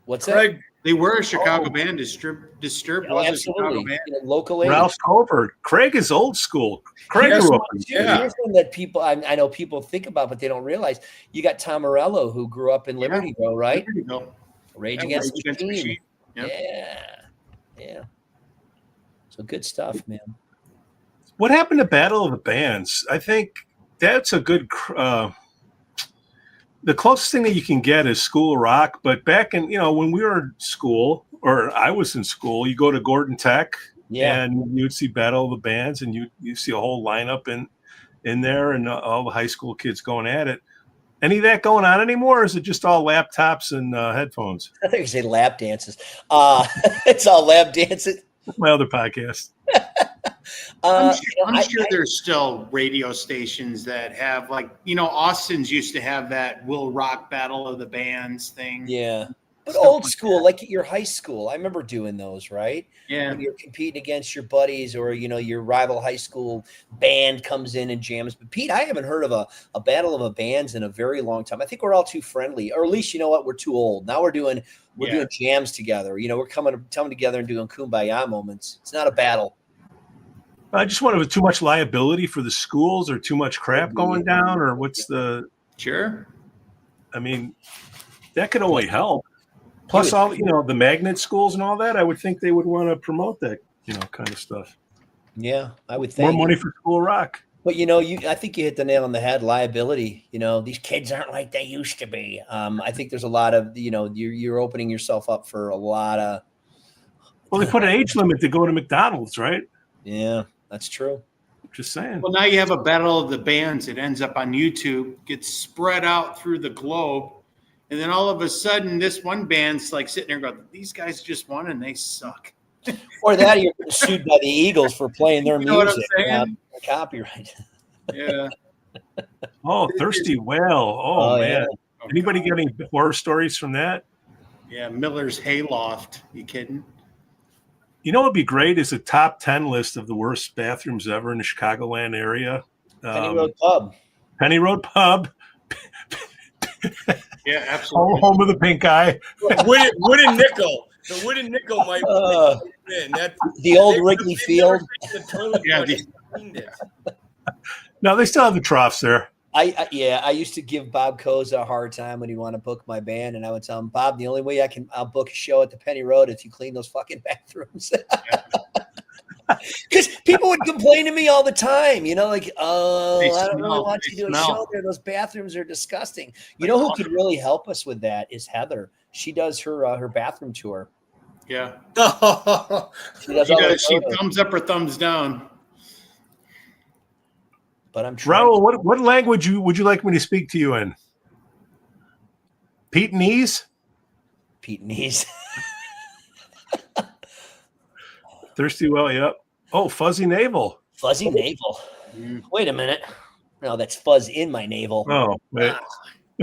What's that? They were a Chicago band. Disturbed was a Chicago band. Local Ralph Colbert. Craig is old school. Craig grew up. Here's one that people I know people think about, but they don't realize. You got Tom Morello, who grew up in Liberty Row, right? Rage Against the Machine. Yeah. So good stuff, man. What happened to Battle of the Bands? I think that's a good. The closest thing that you can get is School of Rock. But back in, when we were in school, or I was in school, you go to Gordon Tech, and you'd see Battle of the Bands, and you see a whole lineup in there, and all the high school kids going at it. Any of that going on anymore, or is it just all laptops and headphones? I think you say lap dances. It's all lap dancing. My other podcast. I'm sure there's still radio stations that have, like, Austin's used to have that Will Rock Battle of the Bands thing. Yeah. But old school, like at your high school, I remember doing those, right? Yeah. When you're competing against your buddies or, your rival high school band comes in and jams. But Pete, I haven't heard of a battle of a bands in a very long time. I think we're all too friendly, or at least, you know what? We're too old. Now we're doing jams together. We're coming together and doing kumbaya moments. It's not a battle. I just wonder if too much liability for the schools or too much crap going down, or what's the... Sure. I mean, that could only help. Plus all, the magnet schools and all that, I would think they would want to promote that, kind of stuff. Yeah, I would think. More money for school rock. But, I think you hit the nail on the head, liability. These kids aren't like they used to be. I think there's a lot of, you're opening yourself up for a lot of. Well, they put an age limit to go to McDonald's, right? Yeah, that's true. Just saying. Well, now you have a battle of the bands. It ends up on YouTube, gets spread out through the globe. And then all of a sudden, this one band's like sitting there going, these guys just won and they suck. Or that you're sued by the Eagles for playing their music. What I'm saying? Copyright. Yeah. Oh, Thirsty Whale. Oh, man. Yeah. Anybody get any horror stories from that? Yeah, Miller's Hayloft. You kidding? You know what would be great is a top 10 list of the worst bathrooms ever in the Chicagoland area. Penny Road Pub. Penny Road Pub. Yeah, absolutely. Home of the pink eye. Wooden nickel. The wooden nickel might win. The old Wrigley Field. No, they still have the troughs there. I used to give Bob Koza a hard time when he wanted to book my band, and I would tell him, Bob, the only way I'll book a show at the Penny Road if you clean those fucking bathrooms. Because people would complain to me all the time, I don't really want you to do a show there. Those bathrooms are disgusting. You know who could really help us with that is Heather. She does her bathroom tour. Yeah. She thumbs up or thumbs down. But I'm trying. Raul, what language would you like me to speak to you in? Pete'nese? Pete'nese. Thirsty Well, yep. Oh, Fuzzy Navel. Fuzzy Navel. Wait a minute. No, that's fuzz in my navel. Oh, wait.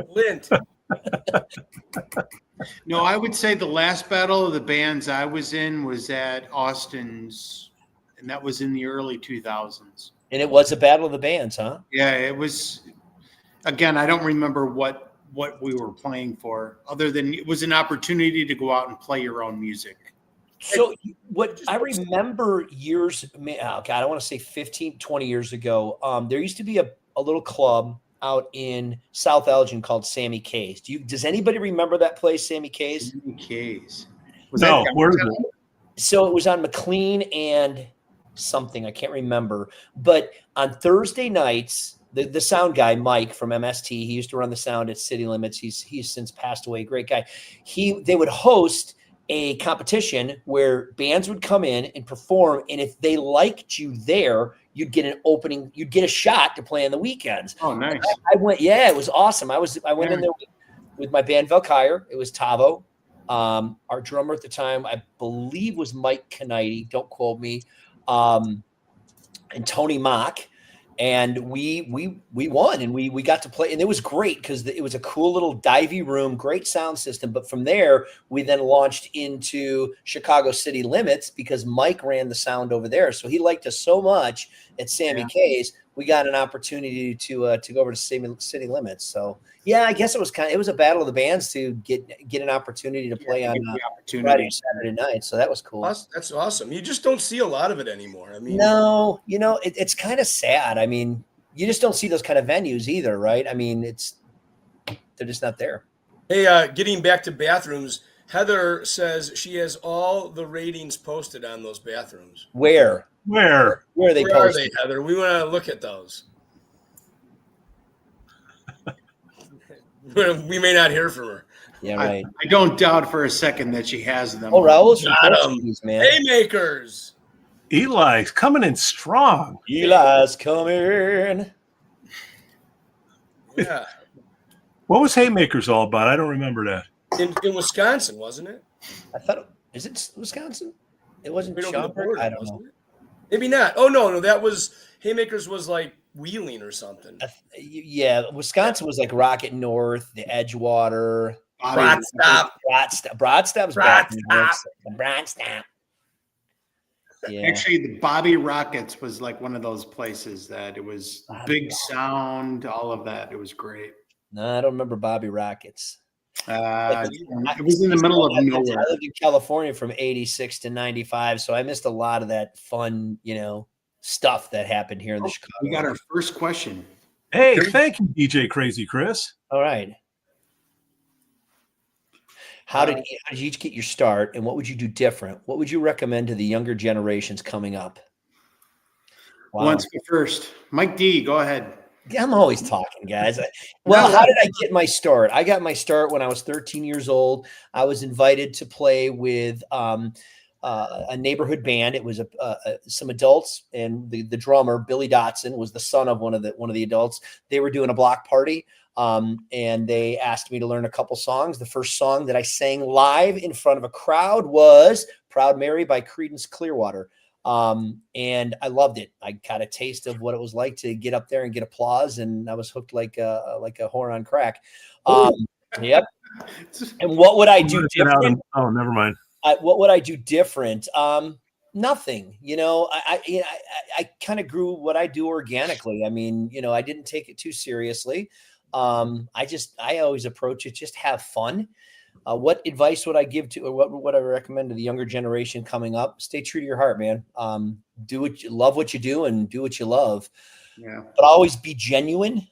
Lint. No, I would say the last battle of the bands I was in was at Austin's, and that was in the early 2000s. And it was a battle of the bands, huh? Yeah, it was. Again, I don't remember what we were playing for, other than it was an opportunity to go out and play your own music. So what I remember years, I don't want to say 15, 20 years ago, there used to be a little club out in South Elgin called Sammy K's. Does anybody remember that place, Sammy K's? Sammy K's. No, where is it? So it was on McLean and something, I can't remember. But on Thursday nights, the sound guy, Mike from MST, he used to run the sound at City Limits. He's since passed away. Great guy. They would host a competition where bands would come in and perform, and if they liked you there, you'd get an opening, you'd get a shot to play on the weekends. Oh, nice. I went, it was awesome. I went in there with my band Valkyrie. It was Tavo. Our drummer at the time, I believe, was Mike Knighty. Don't quote me. And Tony Mock. And we won, and we got to play, and it was great because it was a cool little divey room, great sound system. But from there, we then launched into Chicago City Limits because Mike ran the sound over there. So he liked us so much at Sammy K's, we got an opportunity to go over to City Limits. So yeah, I guess it was a battle of the bands to get an opportunity to play on Friday and Saturday night. So that was cool. That's awesome. You just don't see a lot of it anymore. I mean, no, it's kind of sad. I mean, you just don't see those kind of venues either, right? I mean, they're just not there. Hey, getting back to bathrooms, Heather says she has all the ratings posted on those bathrooms. Where Where are they posted? Heather? We want to look at those. We may not hear from her. Yeah, right. I don't doubt for a second that she has them. Oh, Raul's from Portuguese, man. Haymakers. Eli's coming in strong. Eli's coming. Yeah. What was Haymakers all about? I don't remember that. In Wisconsin, wasn't it? I thought is it Wisconsin? It wasn't Schaumburg? I don't know. Maybe not. Oh no, that was Haymakers was like Wheeling or something. Yeah, Wisconsin was like Rocket North, the Edgewater. Broadstop's back. Broadstop. Yeah. Actually, the Bobby Rockets was like one of those places that it was big sound, all of that. It was great. No, I don't remember Bobby Rockets. It was in the middle of nowhere. I lived in California from 86 to 95, so I missed a lot of that fun, stuff that happened here in the Chicago. We got our first question. Hey, thank you, DJ Crazy Chris. All right. How did you each get your start, and what would you do different? What would you recommend to the younger generations coming up? Wow. Who wants to go first? Mike D, go ahead. I'm always talking, guys. Well, how did I get my start? I got my start when I was 13 years old. I was invited to play with a neighborhood band. It was some adults, and the drummer, Billy Dotson, was the son of one of the adults. They were doing a block party. And they asked me to learn a couple songs. The first song that I sang live in front of a crowd was Proud Mary by Creedence Clearwater. And I loved it. I got a taste of what it was like to get up there and get applause. And I was hooked like a whore on crack. Yep. And what would I do different? Oh, never mind. What would I do different? Nothing. I kind of grew what I do organically. I mean, I didn't take it too seriously. I always approach it, just have fun. What advice would I give to, or what would I recommend to the younger generation coming up? Stay true to your heart, man. Do what you love, what you do, and do what you love. Yeah. But always be genuine.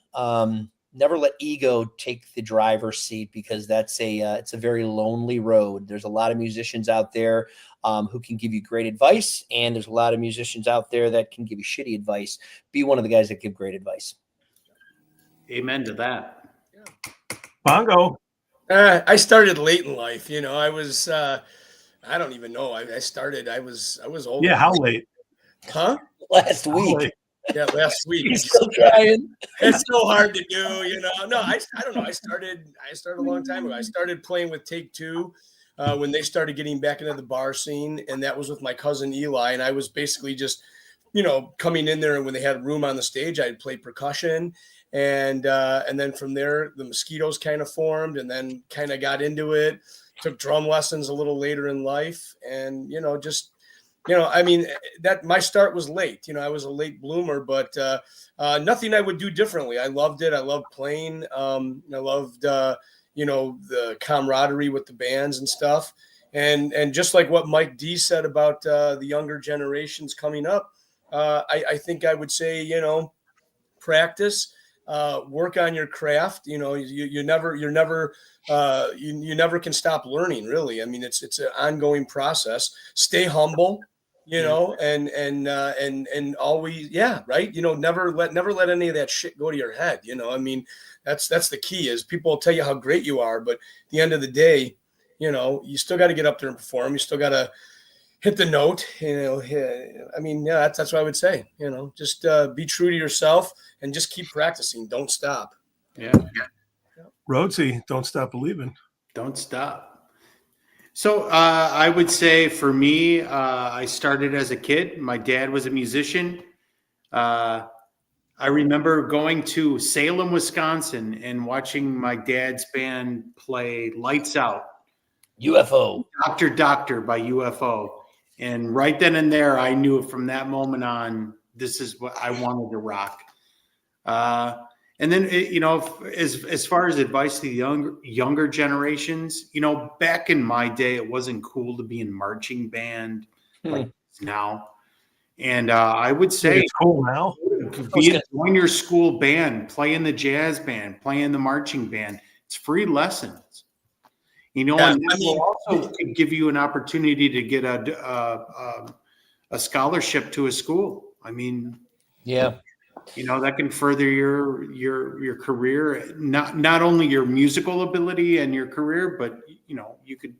Never let ego take the driver's seat, because it's a very lonely road. There's a lot of musicians out there who can give you great advice, and there's a lot of musicians out there that can give you shitty advice. Be one of the guys that give great advice. Amen to that. Bongo. I started late in life. I was, I don't even know. I was old. Yeah. How late? Huh? Last week. Yeah, last week. You're still trying. It's so hard to do, No, I don't know. I started a long time ago. I started playing with Take Two when they started getting back into the bar scene, and that was with my cousin Eli. And I was basically just, coming in there, and when they had room on the stage, I'd play percussion. And then from there, the Mosquitoes kind of formed, and then kind of got into it. Took drum lessons a little later in life, and that my start was late. I was a late bloomer, but nothing I would do differently. I loved it. I loved playing. I loved the camaraderie with the bands and stuff. And just like what Mike D said about the younger generations coming up, I think I would say practice. Work on your craft. You never can stop learning, really. I mean, it's an ongoing process. Stay humble, and always, right. Never let any of that shit go to your head. I mean, that's the key. Is people will tell you how great you are, but at the end of the day, you still got to get up there and perform. You still got to hit the note, I mean, that's what I would say, just be true to yourself and just keep practicing. Don't stop. Yeah. Rhodesy, don't stop believing. Don't stop. So I would say for me, I started as a kid. My dad was a musician. I remember going to Salem, Wisconsin and watching my dad's band play Lights Out. UFO. Doctor by UFO. And right then and there, I knew from that moment on, this is what I wanted to rock. And then, as far as advice to the younger generations, back in my day, it wasn't cool to be in marching band like now. And I would say it's cool now. Join your school band, play in the jazz band, play in the marching band. It's free lessons. And that will also could give you an opportunity to get a scholarship to a school. I mean, that can further your career, not only your musical ability and your career, but you could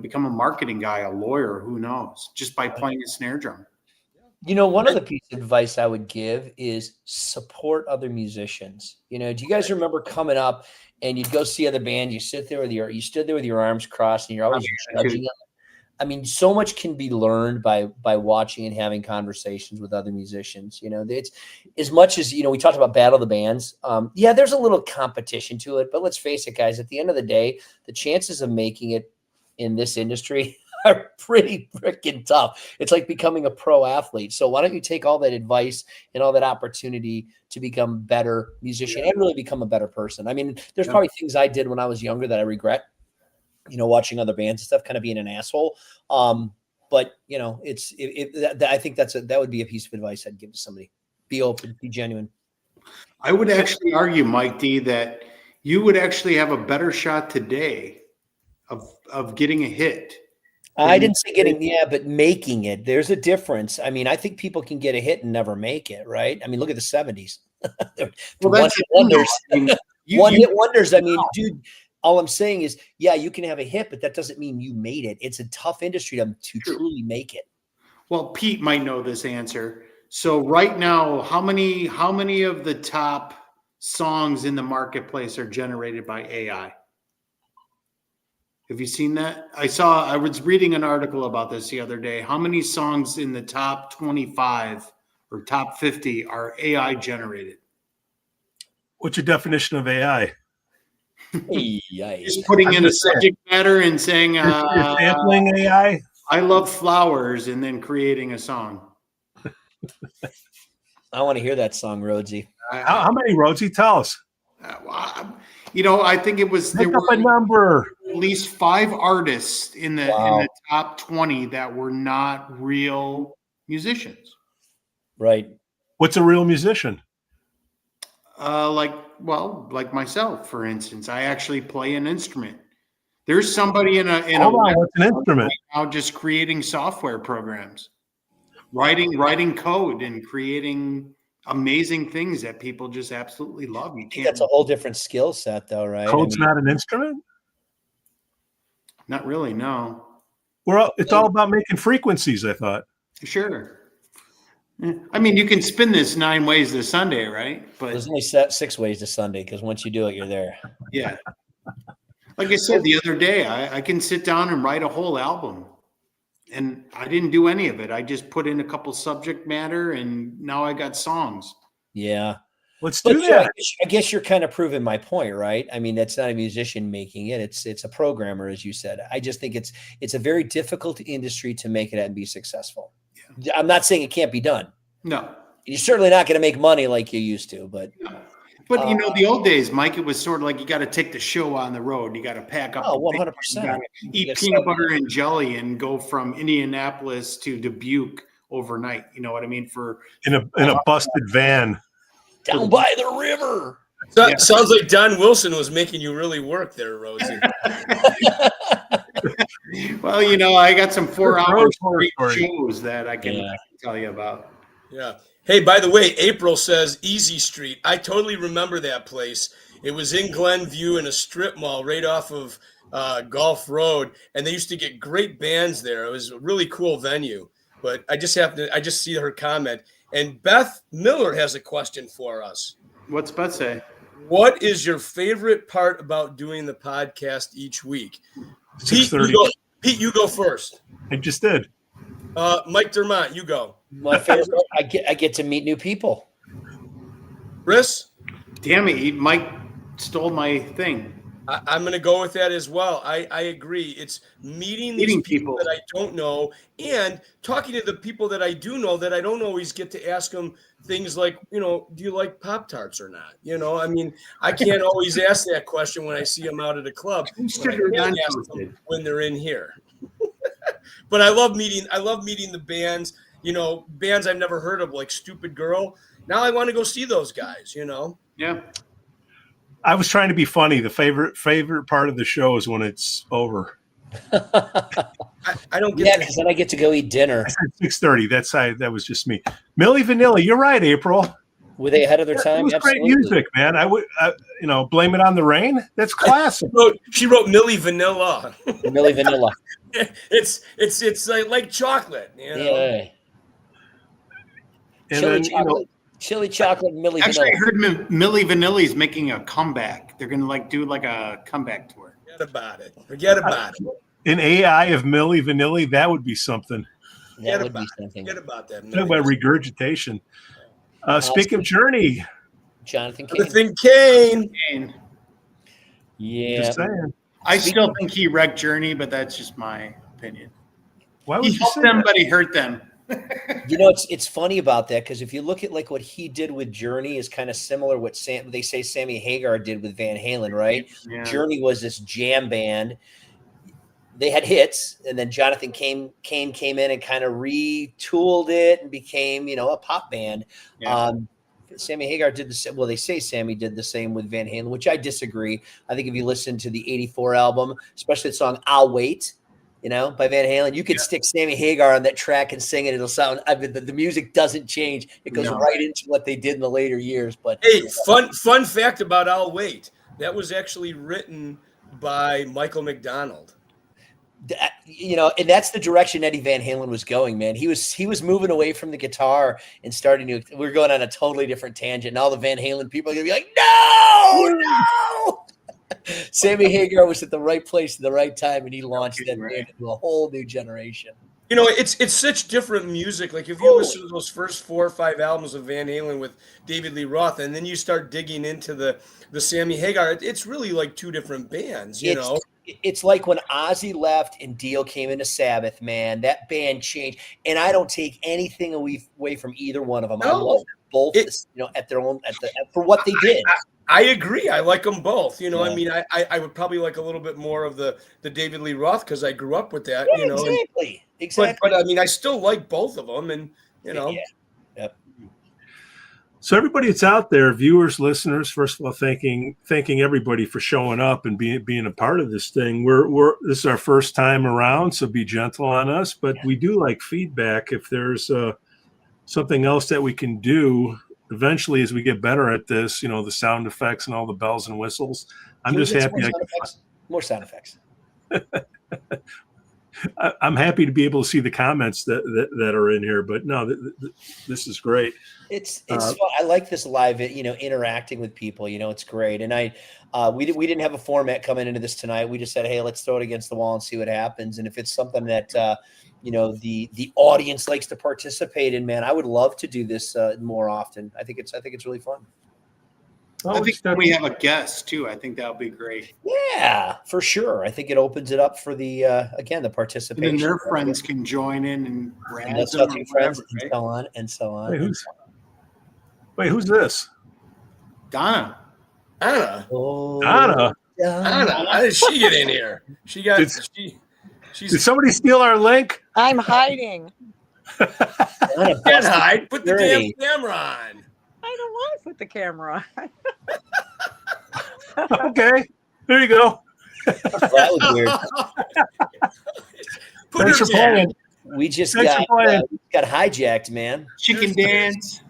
become a marketing guy, a lawyer, who knows, just by playing a snare drum. One of the pieces of advice I would give is support other musicians. Do you guys remember coming up and you'd go see other bands? You stood there with your arms crossed, and you're always judging them. I mean, so much can be learned by watching and having conversations with other musicians. You know, it's as much as, you know, we talked about Battle of the Bands. Yeah, there's a little competition to it, but let's face it, guys, at the end of the day, the chances of making it in this industry are pretty freaking tough. It's like becoming a pro athlete. So why don't you take all that advice and all that opportunity to become a better musician and really become a better person? I mean, there's probably things I did when I was younger that I regret, you know, watching other bands and stuff, kind of being an asshole. But you know, I think that would be a piece of advice I'd give to somebody. Be open, be genuine. I would actually argue, Mike D, that you would actually have a better shot today of getting a hit. I didn't say getting, but making it. There's a difference. I mean, I think people can get a hit and never make it, right? I mean, look at the 70s. One-hit wonders. One-hit wonders. I mean, dude, all I'm saying is, yeah, you can have a hit, but that doesn't mean you made it. It's a tough industry to truly make it. Well, Pete might know this answer. So right now, how many of the top songs in the marketplace are generated by AI? Have you seen that? I was reading an article about this the other day. How many songs in the top 25 or top 50 are AI generated? What's your definition of AI? Just putting in a subject matter and saying, you're sampling AI? I love flowers, and then creating a song. I want to hear that song, Rhodesy. How many, Rhodesy? Tell us. You know, I think it was Make up a number. At least 5 artists in the top 20 that were not real musicians. Right. What's a real musician? Like myself, for instance. I actually play an instrument. There's somebody in a what's an instrument? Right now just creating software programs, writing code and creating amazing things that people just absolutely love. You can't. That's a whole different skill set, though, right? Code's not an instrument? Not really, no. It's all about making frequencies, I thought. Sure. I mean, you can spin this 9 ways to Sunday, right? But there's only 6 ways to Sunday, because once you do it, you're there. Yeah. Like I said the other day, I can sit down and write a whole album. And I didn't do any of it. I just put in a couple subject matter, and now I got songs. Yeah. Let's do that. I guess you're kind of proving my point, right? I mean, that's not a musician making it. It's a programmer, as you said. I just think it's a very difficult industry to make it and be successful. Yeah. I'm not saying it can't be done. No. You're certainly not going to make money like you used to, but But you know, the old days, Mike, it was sort of like you got to take the show on the road. You got to pack up. 100%. Eat peanut butter and jelly and go from Indianapolis to Dubuque overnight. You know what I mean? For in a busted van down by the river. Sounds like Don Wilson was making you really work there, Rosie. Well, you know, I got some 4-hour shows that I can tell you about. Yeah. Hey, by the way, April says Easy Street. I totally remember that place. It was in Glenview in a strip mall right off of Gulf Road, and they used to get great bands there. It was a really cool venue. But I just see her comment. And Beth Miller has a question for us. What's Beth say? What is your favorite part about doing the podcast each week? Pete, you go first. I just did. Mike Dermont, you go. My favorite, I get to meet new people. Chris? Damn it, Mike stole my thing. I'm going to go with that as well. I agree. It's meeting these people that I don't know and talking to the people that I do know that I don't always get to ask them things like, you know, do you like Pop-Tarts or not? You know, I mean, I can't always ask that question when I see them out at a club. When they're in here. But I love meeting the bands, you know, bands I've never heard of, like Stupid Girl. Now I want to go see those guys, you know? Yeah. I was trying to be funny. The favorite part of the show is when it's over. I don't get because then I get to go eat dinner. I said 6:30. That was just me. Milli Vanilli, you're right, April. Were they ahead of their time? It was great music, man. I would, Blame It on the Rain. That's classic. She wrote Milli Vanilla. Milli Vanilla. It's like chocolate. You know? Yeah. And chili then, chocolate. Chili chocolate, Milli Vanilla. Actually, I heard Milli Vanilli's making a comeback. They're going to do a comeback tour. Forget about it. an AI of Milli Vanilli, that would be something. That would be something. Forget about that. Talk about regurgitation. Speak of Journey. Jonathan Cain. Jonathan Cain. Yeah. Just saying. I still think he wrecked Journey, but that's just my opinion. Why would He you helped say them, that? but he hurt them. You know, it's funny about that because if you look at like what he did with Journey is kind of similar what they say Sammy Hagar did with Van Halen, right? Yeah. Journey was this jam band. They had hits, and then Jonathan Cain came in and kind of retooled it and became, a pop band. Yeah. Sammy Hagar did the same. Well, they say Sammy did the same with Van Halen, which I disagree. I think if you listen to the '84 album, especially the song "I'll Wait," by Van Halen, you could stick Sammy Hagar on that track and sing it. It'll sound. The music doesn't change. It goes right into what they did in the later years. But hey, fun fact about "I'll Wait." That was actually written by Michael McDonald. And that's the direction Eddie Van Halen was going, man. He was moving away from the guitar and starting to. We're going on a totally different tangent. And all the Van Halen people are gonna be like, no. Sammy Hagar was at the right place at the right time, and he launched that band into a whole new generation. It's such different music. Like if you listen to those first 4 or 5 albums of Van Halen with David Lee Roth, and then you start digging into the Sammy Hagar, it's really like 2 different bands. It's like when Ozzy left and Dio came into Sabbath, man. That band changed, and I don't take anything away from either one of them. No. I love them both, at their own for what they did. I agree. I like them both. Yeah. I mean, I would probably like a little bit more of the David Lee Roth because I grew up with that. Yeah, exactly. But I mean, I still like both of them, and Yeah. Yep. So everybody that's out there, viewers, listeners, first of all, thanking everybody for showing up and being a part of this thing. This is our first time around, so be gentle on us. But we do like feedback. If there's something else that we can do eventually as we get better at this, the sound effects and all the bells and whistles. I'm just happy. More sound effects. I'm happy to be able to see the comments that are in here, but no, this is great. It's fun. I like this live, interacting with people. It's great. And we didn't have a format coming into this tonight. We just said, hey, let's throw it against the wall and see what happens. And if it's something that the audience likes to participate in, man, I would love to do this more often. I think it's really fun. I think when we have a guest too, I think that would be great. Yeah, for sure. I think it opens it up for the participation. And then their friends can join in and that's them or friends, right? And so on and so on. Wait, who's this? Donna. Anna. Oh, Donna. How did she get in here? Did somebody steal our link? I'm hiding. Can't hide. Put the damn camera on. I don't want to put the camera on. Okay, there you go. That was weird. Thanks for playing. We just got hijacked, man. Chicken dance.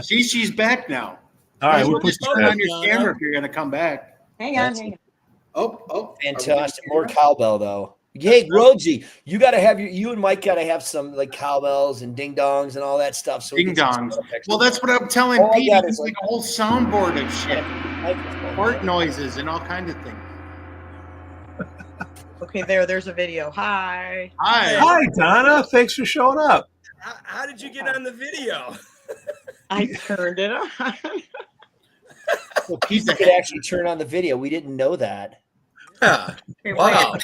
She's back now. All right, we'll just turn on your camera if you're going to come back. Hang on. Oh. Fantastic. More cowbell, though. Hey, Rhodesy, you and Mike got to have some like cowbells and ding dongs and all that stuff. So ding dongs. Well, that's what I'm telling Pete. It's like a whole soundboard of shit. Fart noises and all kinds of things. Okay, there's a video. Hi. Hi, Donna. Thanks for showing up. How did you get on the video? I turned it on. Well, Pete could actually turn on the video. We didn't know that. Yeah. Okay, wow.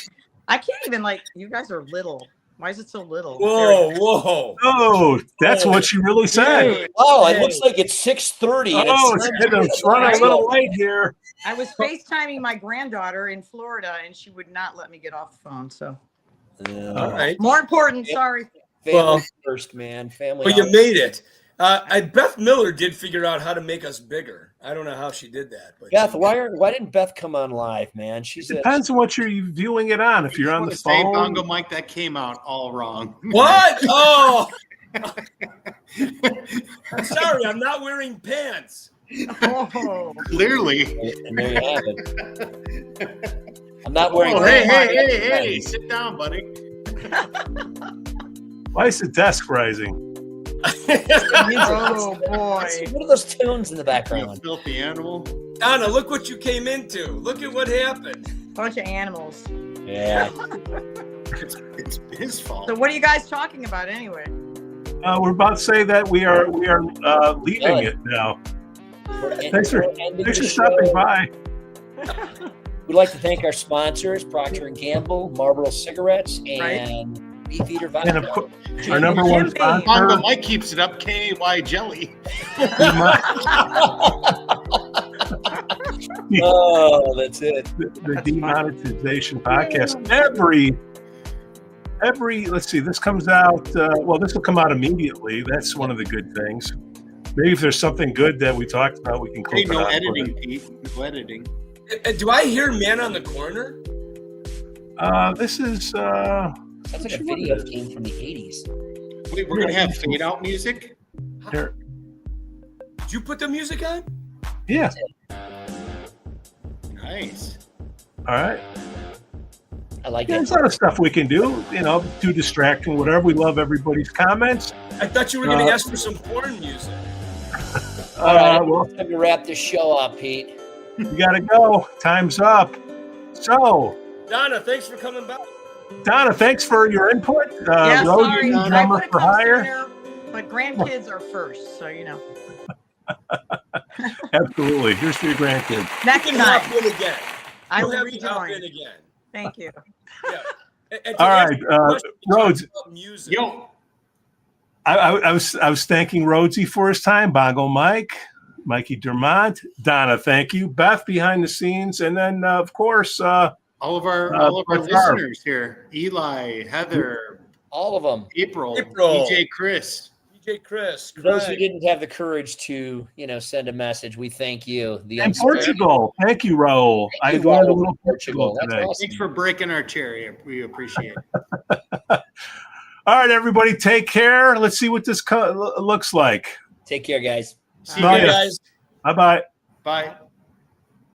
I can't even you guys are little. Why is it so little? Whoa. Oh, that's what she really said. Oh, it looks like it's 6:30. It's running a little late here. I was FaceTiming my granddaughter in Florida, and she would not let me get off the phone. So, all right. More important. Sorry. Family first, man. Family. But you made it. Beth Miller did figure out how to make us bigger. I don't know how she did that. But Beth, why didn't Beth come on live, man? Depends on what you're viewing it on. If you're on the phone. Bongo Mike, that came out all wrong. What? Oh. I'm sorry, I'm not wearing pants. Oh. Clearly. And there you have it. I'm not wearing Hey, sit down, buddy. Why is the desk rising? Oh boy! What are those tunes in the background? You filthy animal. Donna, look what you came into. Look at what happened. Bunch of animals. Yeah. It's his fault. So what are you guys talking about anyway? We're about to say that we are leaving it now. Thanks for stopping by. We'd like to thank our sponsors, Procter & Gamble, Marlboro Cigarettes, and Beefeater Vodka. And of course, our number one sponsor. Bongo Mike keeps it up, KY Jelly. Oh, that's it. The Demonetization Podcast. Every let's see, this comes out, this will come out immediately. That's one of the good things. Maybe if there's something good that we talked about, we can clip it no out. editing, Pete. No editing. Do I hear Man on the Corner? This is That's like a video game from the 80s. Wait, we're gonna have fade out music? here. Did you put the music on? Yeah. Nice. All right. I like Yeah, it. there's a lot of stuff we can do, too distracting, whatever. We love everybody's comments. I thought you were going to ask for some porn music. All right, Well, time to wrap this show up, Pete. we got to go. Time's up. So, Donna, thanks for coming back. Donna, thanks for your input. Yeah, Rhodes, sorry. you I drummer would've for come hire. sooner, but grandkids are first, so Absolutely. Here's for your grandkids. Next You can time, hop in again. I You'll will have to hop rejoin. in again. Thank you. Yeah. And to All answer right, your question, we Rhodes. talked about music. Yo, I was thanking Rhodesy for his time. Bongo Mike, Mikey Dermont, Donna, thank you. Beth behind the scenes, and then of course all of our Brett Favre. listeners here: Eli, Heather, All of them. April, April. DJ Chris. DJ Chris. For those who Craig. didn't have the courage to, send a message, we thank you. The and Unscripted. Portugal. Thank you, Raul. I Thank you, learned a Raul. little Portugal That's today. awesome. Thanks for breaking our cherry. We appreciate it. All right, everybody, take care. Let's see what this looks like. Take care, guys. See you Bye. guys. guys. Bye bye. Bye.